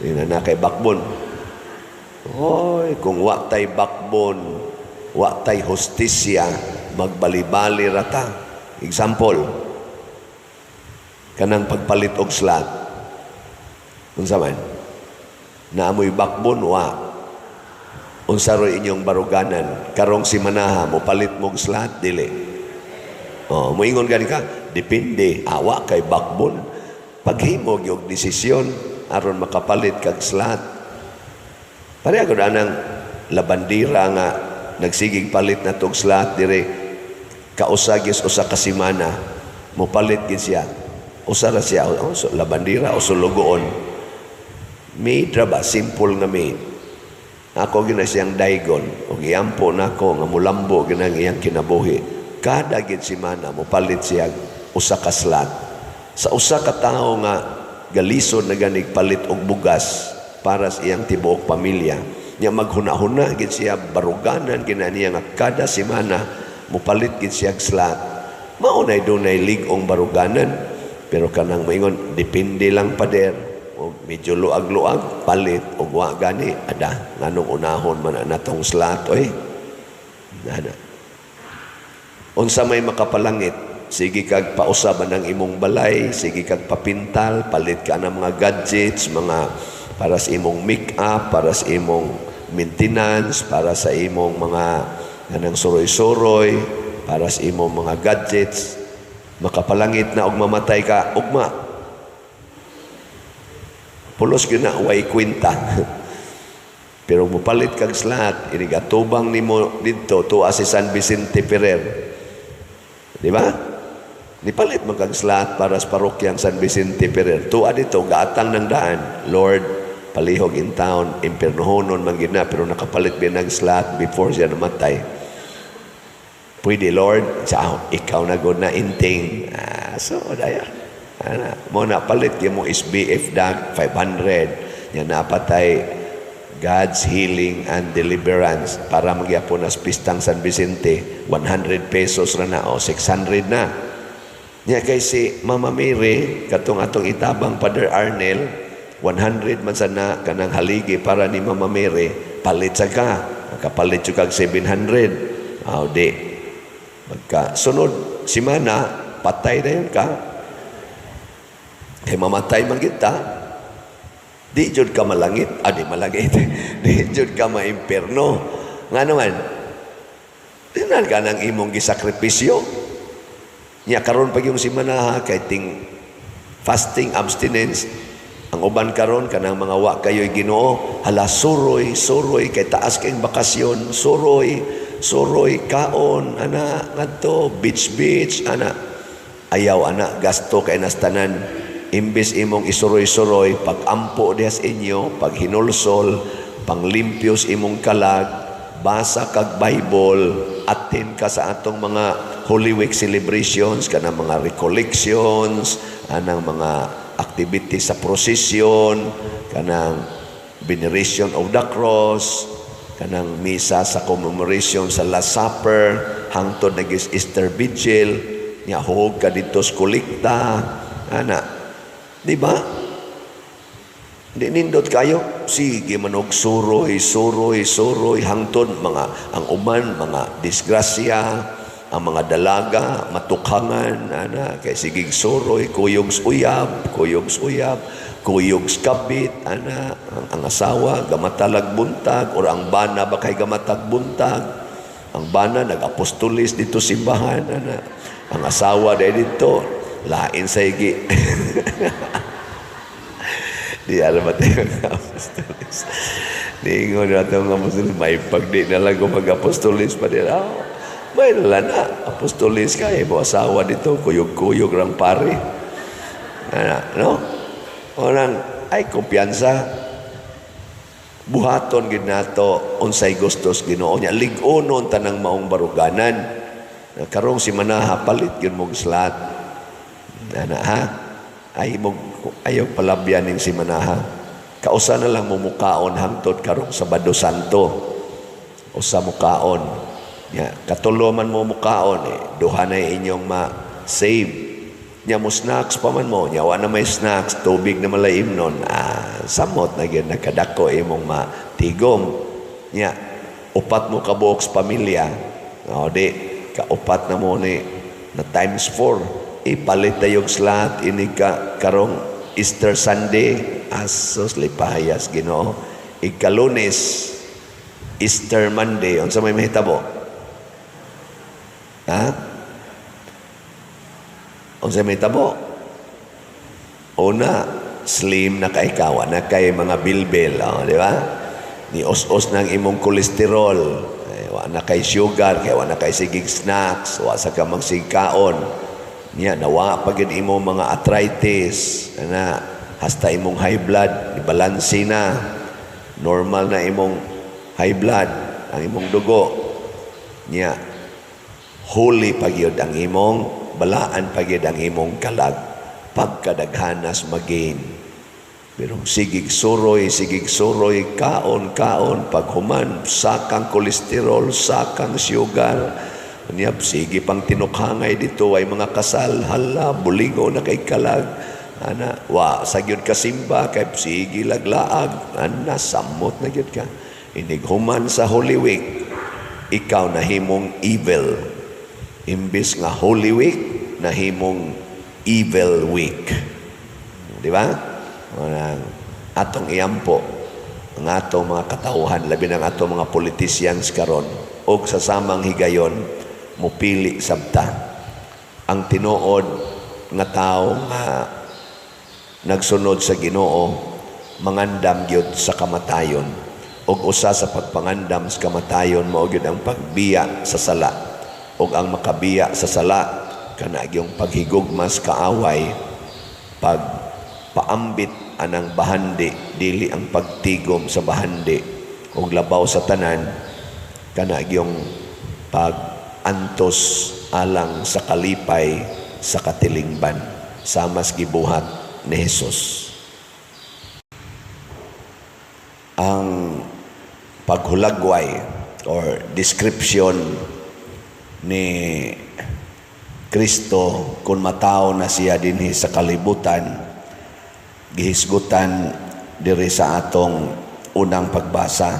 Speaker 1: Na kay backbone. Oy, kung wa tay backbone, wa tay hustisya, magbali-bali rata. Example, kanang pagpalit og slot. Unsa man? Naamoy backbone, wa. Unsa roy inyong baruganan, karong si manaha mo palit mong slot dili. Moingon gani ka, depende, awa kay backbone. Paghimo gyud desisyon aron makapalit kag slot. Pareha gud anang labandira nga nagsigig palit na tog slot dire
Speaker 2: kausagis usa ka semana mopalit gid siya. Usa ra siya so, labandira o sulugoon. Maid ra ba simple nga maid. Ako gina siyang daigon ug iampo nako nga mulambo ginang iyang kinabuhi. Kada gid semana mopalit siya usa ka slot. Sa usa ka tawo nga galisod na ganig palit og bugas para sa iyang tibuok pamilya. Nya maghuna-huna gid siya baruganan kinaniya nga kada semana mopalit gid siya slot. Maunay dunay ligong baruganan pero kanang moingon depende lang pader o medyo luag-luag palit og wa gani ada nganong unahon man natong slot oy. Nana. Unsa may makapalangit, sige kag pausaban ng imong balay, sige kag papintal, palit ka ng mga gadgets, mga para sa imong make-up, para sa imong maintenance, para sa imong mga ganang suroy-suroy, para sa imong mga gadgets. Makapalangit na og mamatay ka, ugma. Pulos yun na, way kwenta. Pero mupalit kag slot, inigatubang nimo dito, tuwa si San Vicente Ferrer. Di ba? Nipalit mo kag slot para sa parokyang San Vicente Ferrer. Tuwa dito, gaatang ng daan. Lord, palihog in town, impernohonon man gina, pero nakapalit ba ng slot before siya namatay. Pwede, Lord, sa ikaw na good na inting. So, daya. Mo na palit yung mo SBF DAG 500. Yan napatay God's Healing and Deliverance para magyapon nas pistang San Vicente. 100 pesos na na o 600 na. Nya kay si Mama Mary, katong atong itabang Father Arnel, 100 man sana kanang haligi para ni Mama Mary, palit sa ka. Makapalit yung kag 700. Di. Magka sunod semana, patay na yun ka. Kay mamatay man kita, di jud ka malangit. Di malangit. Di jud ka maimperno. Nga naman, tinan ka ng imong gisakripisyo. Nya karon pag yung semana kay ting fasting abstinence, ang uban karon kanang mga wa kayo'y Ginoo, hala suroy kay taas kayong bakasyon, suroy kaon ana ngadto beach ana ayaw ana gasto kay nastanan imbes imong isuroy pag-ampo diha sa inyo pag hinulsol panglimpyos imong kalag basa kag Bible attend ka sa atong mga Holy Week celebrations kanang mga recollections anang mga activities sa procession kanang veneration of the cross kanang misa sa commemoration sa Last Supper, hangtod nagis Easter Vigil, niya huwag ka dito sa kolekta, ana. Di ba? Di nindot kayo, sige manog suroy, hangtod mga, ang uman, mga disgrasya, ang mga dalaga, matukhangan, ana, kay sigig suroy, kuyog uyab, kuyog kabit, ana, ang asawa, gamatalag buntag, o ang bana ba kay gamatag buntag, ang bana nag-apostolis dito simbahan, ana, ang asawa dahil dito, lain sa igi. Di alam ba tayo mag-apostolis? Niingon na ito ng apostolis, may pagdi na lang kung mag-apostolis pa din. May na, apostolis ka, mo asawa dito, kuyog-kuyog rang pari. Ana, no? Orang ay kumpiyansa buhaton gid nato unsay gustos Ginoo nya lig-onon tanang maong baruganan karong si manaha palit gyud mong slot ana ha ay mo ayaw palabyan ning si manaha kausa na lang mo mukaon hangtod karong Sabado Santo usa mukaon nya katulo man mo mukaon duha na inyong ma-save nya mo snacks pa man mo, nya wa na may snacks, tubig na malaim nun, samot na yun, nakadako imong matigom. Nya, upat mo kabuok sa pamilya, di, kaupat na mo ni, na times 4, ipalit na yung slot, ini ka, karong Easter Sunday, asos lipahayas, Ginoo. Ika-Lunes, Easter Monday, unsa may mahitabo? Ha? Unsa may tabo? Una, slim na kay kawa, na kay mga bilbil, di ba? Ni os-os ng imong kolesterol. wa na kay sugar, kay wa na kay sigig snacks, wa sa ka magsigkaon. Niya, nawa pagin imo mga arthritis, na hasta imong high blood, ibalansi na. Normal na imong high blood, ang imong dugo. Niya, holy pagyod ang imong, balaan pagyod ang imong kalag. Pagkadaghanas magain. Pero sigig suroy, kaon, paghuman, sakang kolesterol, sakang sugar. Niyap, sige pang tinukhangay dito ay mga kasal, hala, buligo na kay kalag. Ana, wa, sagyod ka simba, kay sige laglaag. Ana, samot na gyud ka. Inighuman sa Holy Week, ikaw nahimong evil. Imbis nga Holy Week, nahimong evil week. Di ba? Atong iyampo, ang atong mga katauhan, labi ng atong mga politicians karon, o sa samang higayon, mupili sabta. Ang tinuod nga tao nga nagsunod sa Ginoo, mangandam gyud sa kamatayon. Og usa sa pagpangandam sa kamatayon mao gyud ang pagbiya sa sala. Og ang makabiya sa sala kana gyung paghigugmas kaaway, pagpaambit anang bahandi, dili ang pagtigom sa bahandi og labaw sa tanan, kana gyung antos alang sa kalipay sa katilingban sa mas gibuhat ni Jesus. Ang paghulagway or description ni Kristo kung matao na siya dinhi sa kalibutan, gihisgutan diri sa atong unang pagbasa.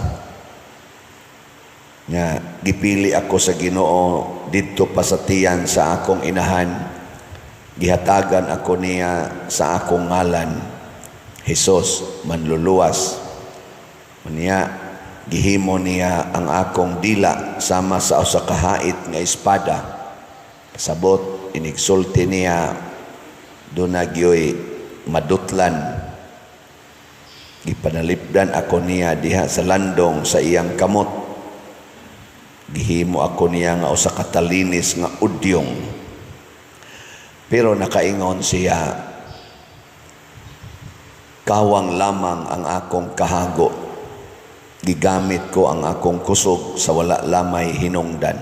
Speaker 2: Nga, gipili ako sa Ginoo dito pa sa tiyan sa akong inahan. Gihatagan ako niya sa akong ngalan, Jesus, manluluwas. Niya, gihimo niya ang akong dila sama sa usa ka hait nga espada. Pasabot, inigsulti niya, doon nagyoy madutlan. Gipanalipdan ako niya diha sa landong sa iyang kamot. Gihimo ako niya nga usa ka talinis nga udyong. Pero nakaingon siya, kawang lamang ang akong kahago. Gigamit ko ang akong kusog sa wala lamay hinungdan.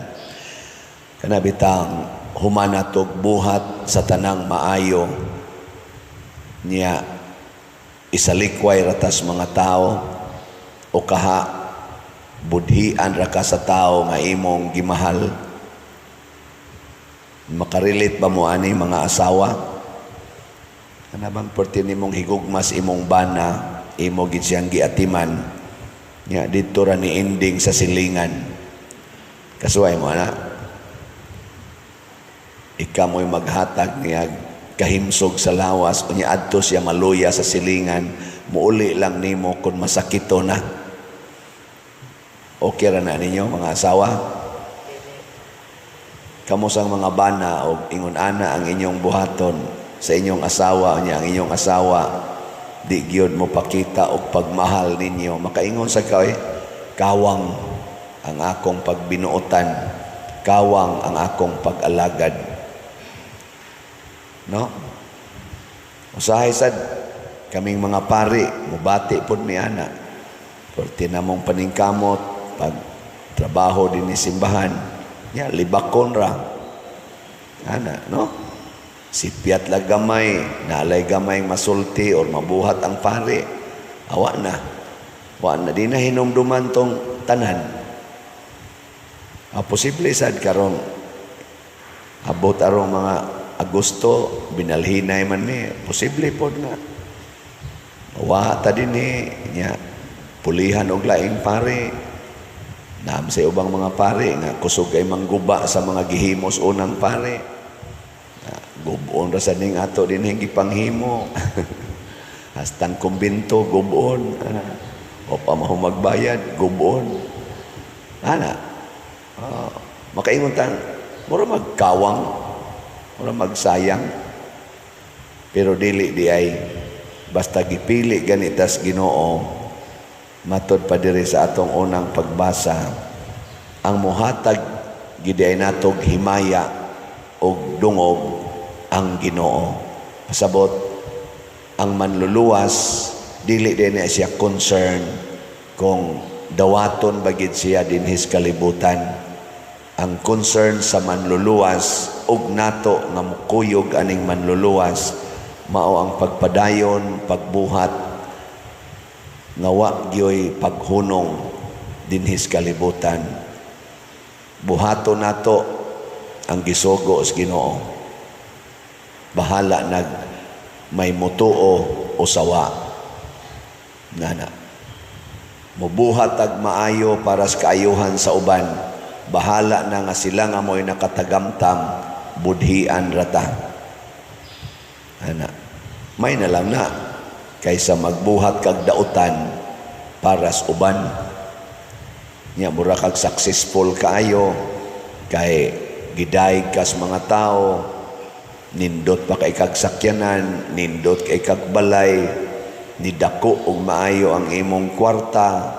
Speaker 2: Kanabitang humanatog buhat sa tanang maayo niya, isalikway ratas mga tao o kaha budhian ra ka sa tao nga imong gimahal. Makarilit ba mo ani mga asawa? Kanabang perti nimong higugmas imong bana, imo gid siyang giatiman. Nya dito ra ni ending sa silingan. Kasuway mo ana. Ikaw mo'y maghatag niya kahimsog sa lawas, unya adto siya maluya sa silingan, muuli lang nimo kung masakito na. Okay ra na ninyo mga asawa? Kamusang mga bana o ingon ana ang inyong buhaton sa inyong asawa, unya ang inyong asawa di gyud mo pakita og pagmahal ninyo, makaingon sa kay kawang ang akong pagbinuotan, kawang ang akong pag-alagad. No? Usahay sad kaming mga pari, mubati pod mi ana. Perti namong paningkamot pag trabaho din ni simbahan, ya libakon ra. Ana, no? Sipiat la gamay, nalay gamay masulti or mabuhat ang pari. Awa na. Wa na di na hinumduman tong tanan. Posible sad karon abot arong mga Agosto, binalhinay man ni, posible pod na. Wa ta din ni nya pulihan og laing pari. Naam sa ubang mga pari nga kusog kay mangguba sa mga gihimos unang pari. Gubon ra sa ning ato din hingi panghimo. Hastang kumbinto gubon. O pa magbayad gubon. Ana. Makaingon tan, mura magkawang, mura magsayang. Pero dili di ay basta gipili ganitas Ginoo. Matod pa diri sa atong unang pagbasa, ang muhatag giday natog himaya o dungog ang Ginoo. Pasabot, ang manluluwas, dili din na siya concern kung dawaton bagid siya dinhis kalibutan. Ang concern sa manluluwas, ug nato nga mukuyog aning manluluwas, mao ang pagpadayon, pagbuhat, nga wa gyoy paghunong dinhis kalibutan. Buhato nato ang gisugo sa Ginoo. Bahala nag may mutuo o sawa. Nana. Mubuhat ag maayo para sa kaayuhan sa uban. Bahala na nga sila nga mo'y nakatagamtam, budhian rata. Ana. May na lang na kaysa magbuhat kag dautan para sa uban. Nya mura kag successful kaayo kay giday kas mga tao, nindot pa kay kag sakyanan, nindot kay kag balay, nidako og maayo ang imong kwarta,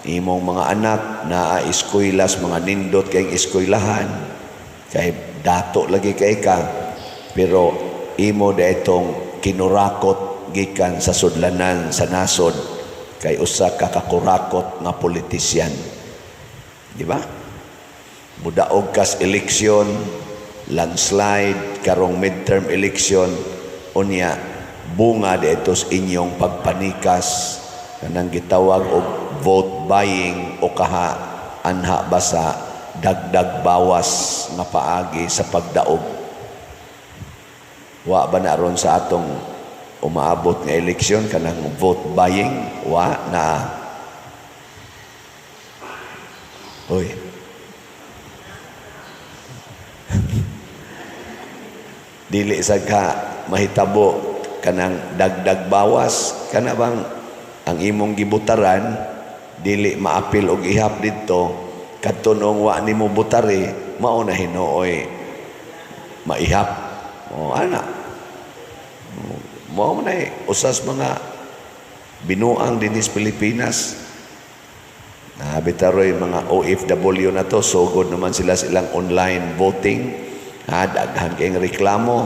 Speaker 2: imong mga anak naa eskwela's mga nindot kay eskwelahan, kay dato lagi kay ka, pero imo daitong kinurakot gikan sa sudlanan sa nasod kay usa ka kakurakot nga politisyan. Di ba? Mudaog kas eleksyon, landslide, karong midterm election, unya bunga dito sa inyong pagpanikas kanang gitawag og vote buying o kaha anha ba sa dagdag bawas nga paagi sa pagdaog. Wa ba na ron sa atong umaabot nga eleksyon kanang vote buying? Wa na. Uy. Dili sa ka mahitabo kanang dagdag bawas, kana bang ang imong gibutaran dili maapil og ihap didto kadtong wa nimo butari mao na hinuoy maihap. O ana. Mao man ay usas mga binuang dinhis Pilipinas. Bitaroy mga OFW na to, sugod naman sila silang online voting. Daghan kayong reklamo.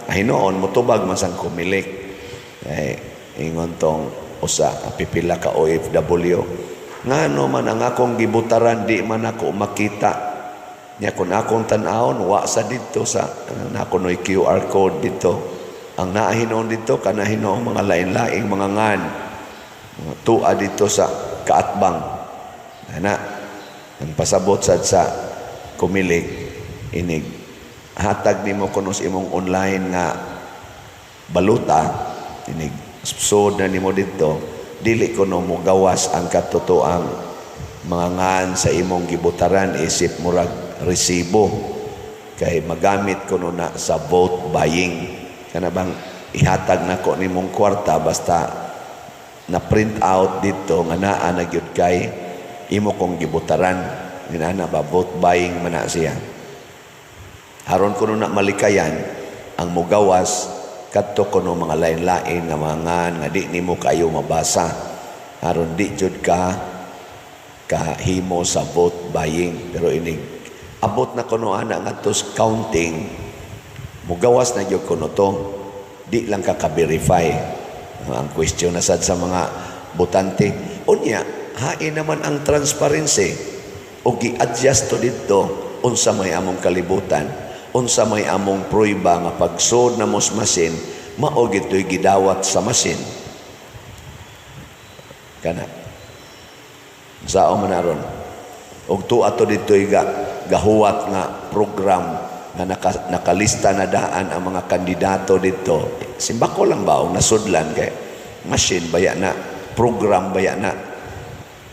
Speaker 2: Hinoon, mutubag man sang kumilik. Ingon tong usa, pipila ka OFW. Ngano man ang akong gibutaran, di man ako makita. Nya kung akong tanawon, wa sa dito sa, nakunoy QR code dito. Ang naahinoon dito, kanahinoon mga lain-laing mga ngan. Tua dito sa kaatbang. Ana, ang pasabot sad sa kumilig, inig, hatag nimo kuno sa imong online nga baluta, inig, sud na nimo dito, dili kuno mo gawas ang katotoang mga ngan sa imong gibutaran, isip murag resibo, kay magamit kuno na sa vote buying. Kana bang ihatag nako nimong kwarta basta na print out dito nga naa na gyud kay imo kong gibutaran, ninana ba vote buying man na siya. Haron kuno na malikayan ang mugawas kadto kuno mga lain-lain nga mga nga di nimo kayo mabasa. Haron di jud ka kahimo sa vote buying, pero inig abot na kuno ana ngadto sa counting, mugawas na gyud kuno to, di lang ka verify. Ang question na sad sa mga botante, unya hain naman ang transparency o gi-adjust to dito unsa may among kalibutan, unsa may among pruiba nga pagsud na mos masin mao gitoy gidawat sa masin kana sao man aron og tuwa to ditoy gahuwat nga program nga nakalista na daan ang mga kandidato dito. Simbako lang ba o nasudlan kay machine baya na, program baya na.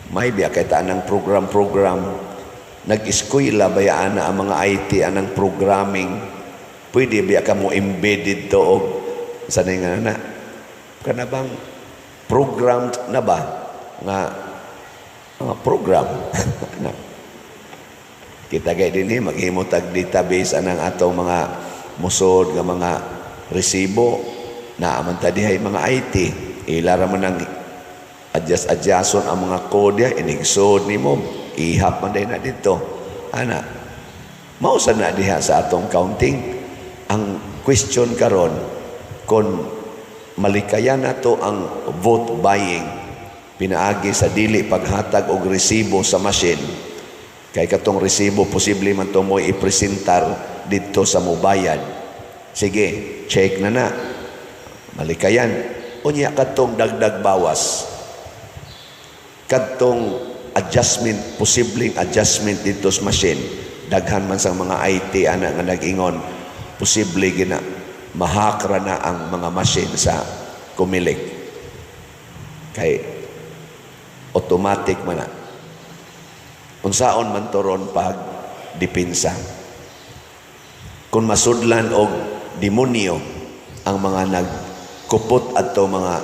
Speaker 2: May biya kay tanang program nag-eskwela bayaan na ang mga IT anang programming, pwede biya ka mo embedded to og sanay nga na kana bang program na ba nga program kita gay dinhi maghimo tag database anang atong mga musod nga mga resibo na amanta dihay mga IT ilara man ang adjust-adjuston ang mga kode, inigsod ni mo, ihap man din na dito. Ana, mausa na diha sa atong counting. Ang question karon kung malikayan na to ang vote buying, pinaagi sa dili paghatag og resibo sa machine. Kay katong resibo, posible man to mo ipresentar dito sa mubayad. Sige, check na. Malikayan. Unya katong dagdag bawas. Katong adjustment, posibleng adjustment dito sa machine. Daghan man sa mga IT ana nga nag-ingon, posible gina mahakra na ang mga machine sa Comelec. Kay automatic man na. Unsaon man toron pag dipinsa. Kung masudlan og demonyo ang mga nagkupot ato mga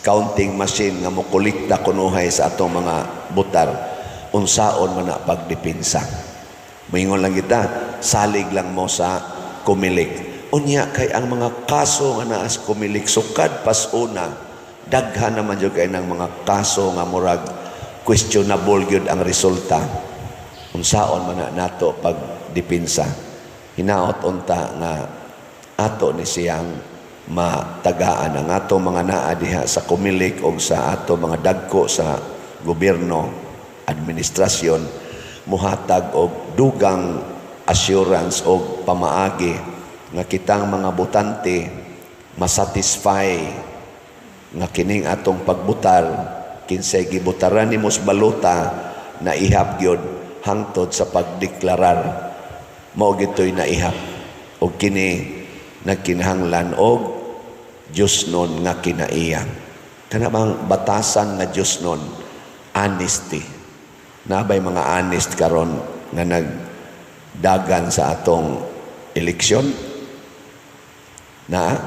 Speaker 2: counting machine nga mokolekta kunuhay sa atong mga butar, unsaon man na pagdipinsa. Moingon lang kita, salig lang mo sa Comelec. Unya kay ang mga kaso nga naa sa Comelec sukad pas una, daghan naman jud kay ng mga kaso nga murag questionable gyud ang resulta. Unsaon man na nato pag dipinsa. Hinaot unta nga ato ni siyang matagaan ang ato mga naa diha sa Comelec o sa ato mga dagko sa gobyerno, administrasyon, muhatag og dugang assurance o pamaagi nga kitang mga botante masatisfy nga kining atong pagbutar kinsay gibutaran nimo sa balota na ihap gyud hangtod sa pagdeklarar mao gitoy na ihap og kini nagkinahanglan og Diyos nun nga kinaiya. Kana bang batasan nga Diyos nun? Honesty. Nabay mga honest karon nga nagdagan sa atong eleksyon? Na?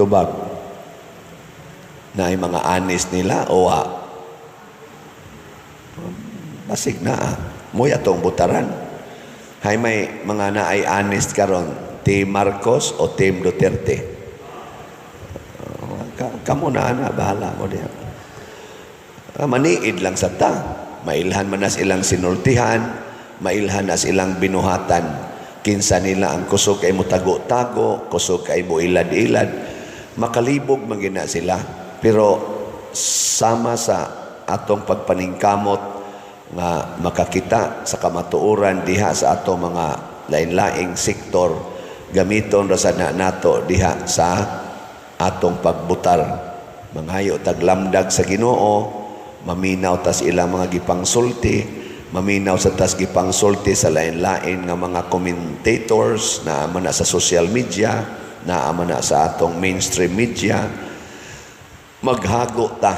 Speaker 2: Tubag. Na ay mga honest nila o basig na mo'y atong butaran. Hay may mga na ay honest karon. Team Marcos o Team Duterte. Kamu na bahala mo diyan. Maniid lang sa ta. Mailhan man nas ilang sinultihan, mailhan nas ilang binuhatan. Kinsa nila ang kusog kay mo tago-tago, kusog kay mo ilad-ilad. Makalibog magina sila. Pero sama sa atong pagpaningkamot nga makakita sa kamatuoran diha sa atong mga lain-laing sektor, gamiton ra sad nato diha sa atong pagbutar. Manghayo taglamdag sa Ginoo, maminaw tas ilang mga gipangsulti, maminaw sa tas gipangsulti sa lain-lain nga mga commentators na ama na sa social media, na ama na sa atong mainstream media. Maghago ta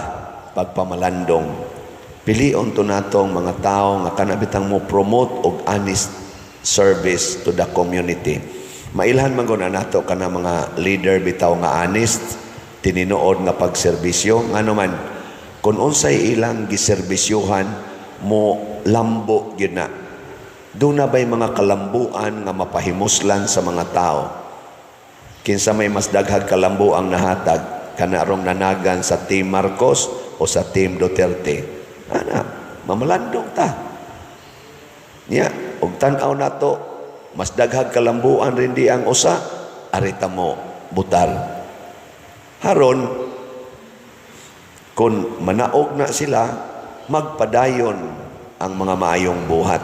Speaker 2: pagpamalandong. Pilion to natong mga tao nga kanabitang mo promote og honest service to the community. Mailhan man gud nato kana mga leader bitaw nga honest, tininuod nga pagserbisyo. Ngano man kun unsay ilang giserbisyuhan mo lambo gyud na. Doon na ba'y mga kalambuan nga mapahimuslan sa mga tao? Kinsa may mas daghag kalambuang nahatag, kanarong nanagan sa Team Marcos o sa Team Duterte? Ana, mamalandong ta. Nya, og tan-aw nato, mas daghag kalambuan rin di ang usa, arita mo butar. Haron, kung manaog na sila, magpadayon ang mga maayong buhat.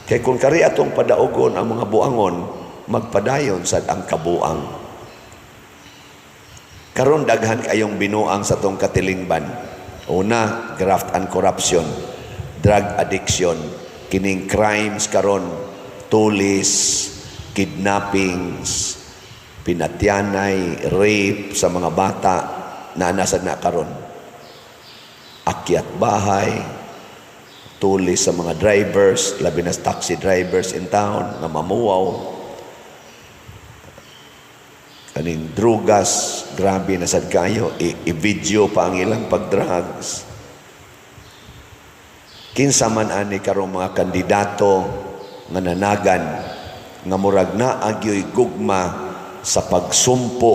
Speaker 2: Kaya kung kari atong padaogon ang mga buangon, magpadayon sad ang kabuang. Karon daghan kayong binuang sa tong katilingban. Una, graft and corruption, drug addiction, kining crimes karon, tulis, kidnappings, pinatyanay, rape sa mga bata na nasad na karon. Akyat bahay, tulis sa mga drivers, labi na taxi drivers in town na mamuwaw. Kaning drugas, grabe na sad kayo, i-video pa ang ilang pag-drugs. Kinsa man ani karong mga kandidato nga nanagan nga murag na agyoy gugma sa pagsumpo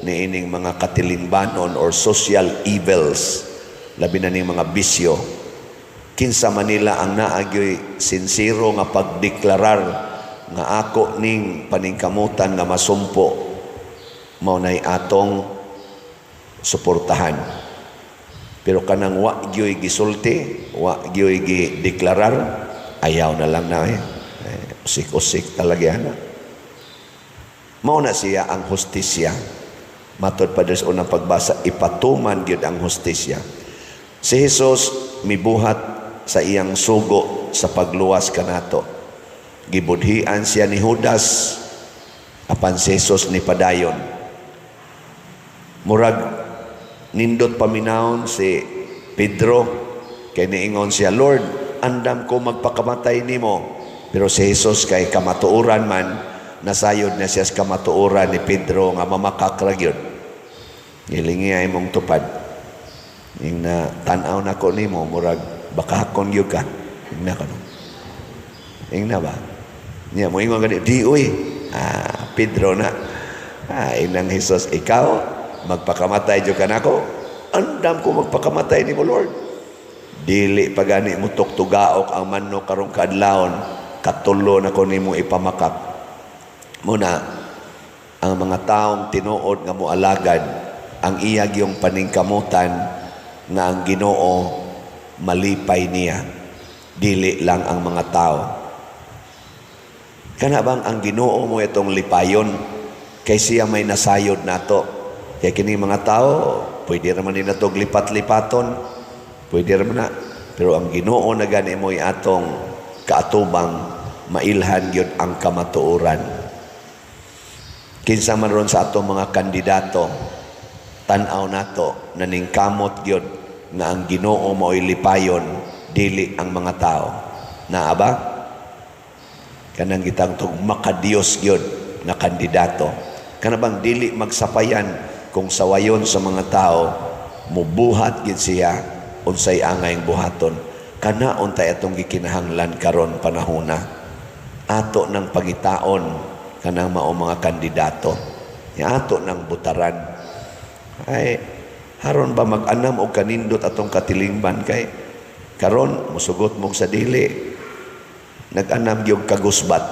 Speaker 2: ni ining mga katilingbanon or social evils, labi na ning mga bisyo. Kinsa Manila ang naagyoy sinsiro nga pagdeklarar nga ako ning paningkamutan nga masumpo, mao nay atong suportahan. Pero kanang wa gyoy gisulti, wa gyoy gideklarar, ayaw na lang na usik-usik talaga na. Mao na siya ang hustisya. Matod pa sa unang pagbasa, ipatuman gyud ang hustisya. Si Jesus mibuhat sa iyang sugo sa pagluwas kanato. Gibudhian siya ni Judas, apan si Jesus ni padayon. Murag nindot paminawon si Pedro, kay niingon siya, Lord, andam ko magpakamatay nimo. Pero si Jesus kay kamatuoran man, nasayod na siya sa kamatuoran ni Pedro nga mamakak ra gyud. Ilingi ay mong tupad. Ing na tanaw na ko nimo, murag bakakon gyud ka. Ing na kano. Ing na ba? Niya mo ingon gani, di uy. Pedro na. Inang Jesus, ikaw magpakamatay jud ka nako. Andam ko magpakamatay nimo, Lord. Dili pagani mo tuktugaok ang manok karong kaadlawon, katulo na ko nimo ipamakak. Muna, ang mga taong tinuod nga moalagad, ang iyag yung paningkamutan nga ang Ginoo malipay niya. Dili lang ang mga tao. Kana bang ang Ginoo mo itong lipayon kay siya may nasayod nato. Kaya kini mga tao, pwede raman nila itong lipat-lipaton. Pwede raman na. Pero ang Ginoo na gani mo atong kaatubang mailhan yun ang kamatuoran. Kinsa man ron sa atong mga kandidato, tanaw nato na ningkamot yun na ang Ginoo mo'y lipayon, dili ang mga tao. Naaba? Kanang gitang tong makadiyos yun na kandidato. Kanabang dili magsapayan kung sawayon sa mga tao, mubuhat gid siya unsay angayng buhaton. Kana untay atong gikinahanglan karon panahona. Ato ng pangitaon kanang mao mga kandidato. Ya ato ng butaran. Ay haron ba mag-anam og kanindot atong katilingban kay karon musugot mong sa dili. Nag-anam yung kagusbat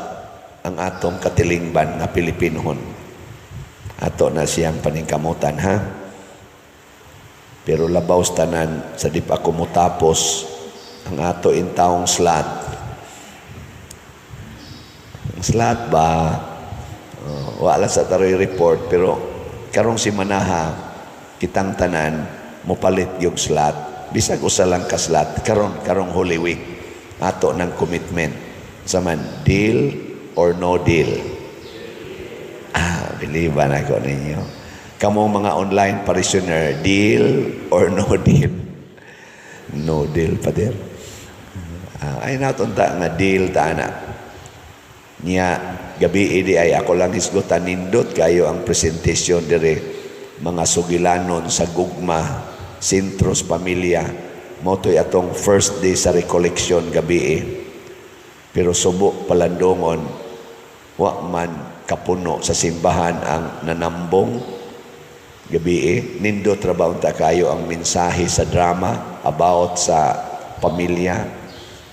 Speaker 2: ang atong katilingban nga Pilipinohon. Ato na siyang paningkamutan, ha? Pero labaw tanan sa di pa ako mutapos ang ato intaong slot. Ang slot ba, wala sa taroy report, pero karong si Manaha, kitang tanan, mupalit yung slot. Bisag usa lang ka slot, karong Holy Week, ato ng commitment. Saman, deal or no deal? Biliban ako ninyo. Kamong mga online parishioner, deal or no deal? No deal pa dir. Ay natunta nga deal ta na. Nya gabi idi ay ako lang hisgutan nindot kayo ang presentation dire mga sugilanon sa gugma, Sintros Pamilya. Motoy atong first day sa recollection gabi. Pero subo palandongon, wa man kapuno sa simbahan ang nanambong gabi. Nindo trabaho ta kayo ang mensahe sa drama about sa pamilya.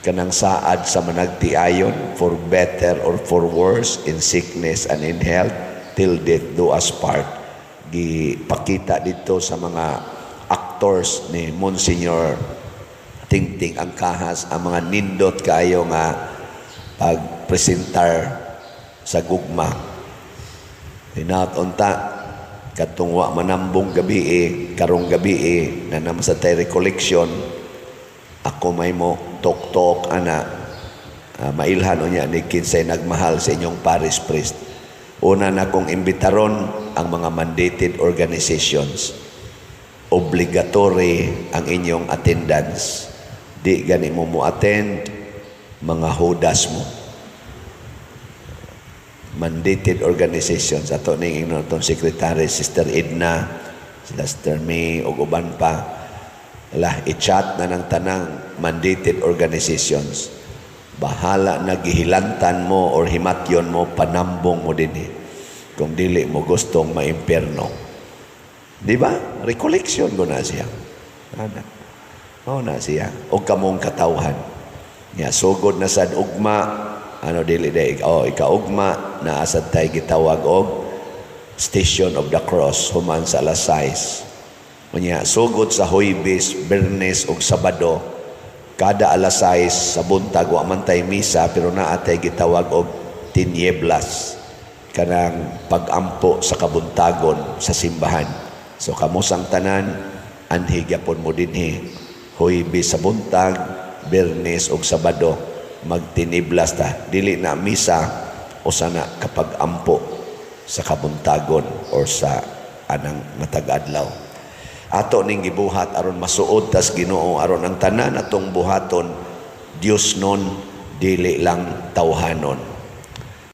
Speaker 2: Kanang saad sa managtiayon, for better or for worse, in sickness and in health, till death do us part. Gipakita dito sa mga actors ni Monsignor Tingting Angkahas ang mga nindot kayo nga pagpresentar sa gugma. Hinatunta katungwa manambong gabi karong gabi na naman sa tayo recollection, ako may mo tok-tok ana mailhan o niya ni kinsay nagmahal sa inyong parish priest. Una na kong imbitaron ang mga mandated organizations. Obligatory ang inyong attendance. Di gani mo attend mga hudas mo. Mandated organizations. Ato ning itong secretary, Sister Edna, Sister May, o uban pa. I-chat na ng tanang mandated organizations. Bahala na gihilantan mo or himatyon mo, panambong mo din kung dili mo gustong maimperno. Di ba? Recollection ko na siya. Mao na siya. O kamong katawhan. Ya, sugod na sad ugma, ano dili day, ikaugma na asad tay gitawag og Station of the Cross human sa alas 6. Unya sugod sa Huwebes, Biyernes ug Sabado kada alas 6 sa buntag wa man tay misa pero naa tay gitawag og tinieblas kanang pag-ampo sa kabuntagon sa simbahan. So kamusang tanan anhi gyapon mo dinhi Huwebes sa buntag, Biyernes ug Sabado magtiniblas ta, dili na misa o sana kapag ampo sa kabuntagon or sa anang matag adlaw. Ato ning gibuhat aron masuod tas Ginoo aron ang tanan atong buhaton Dios non dili lang tawhanon.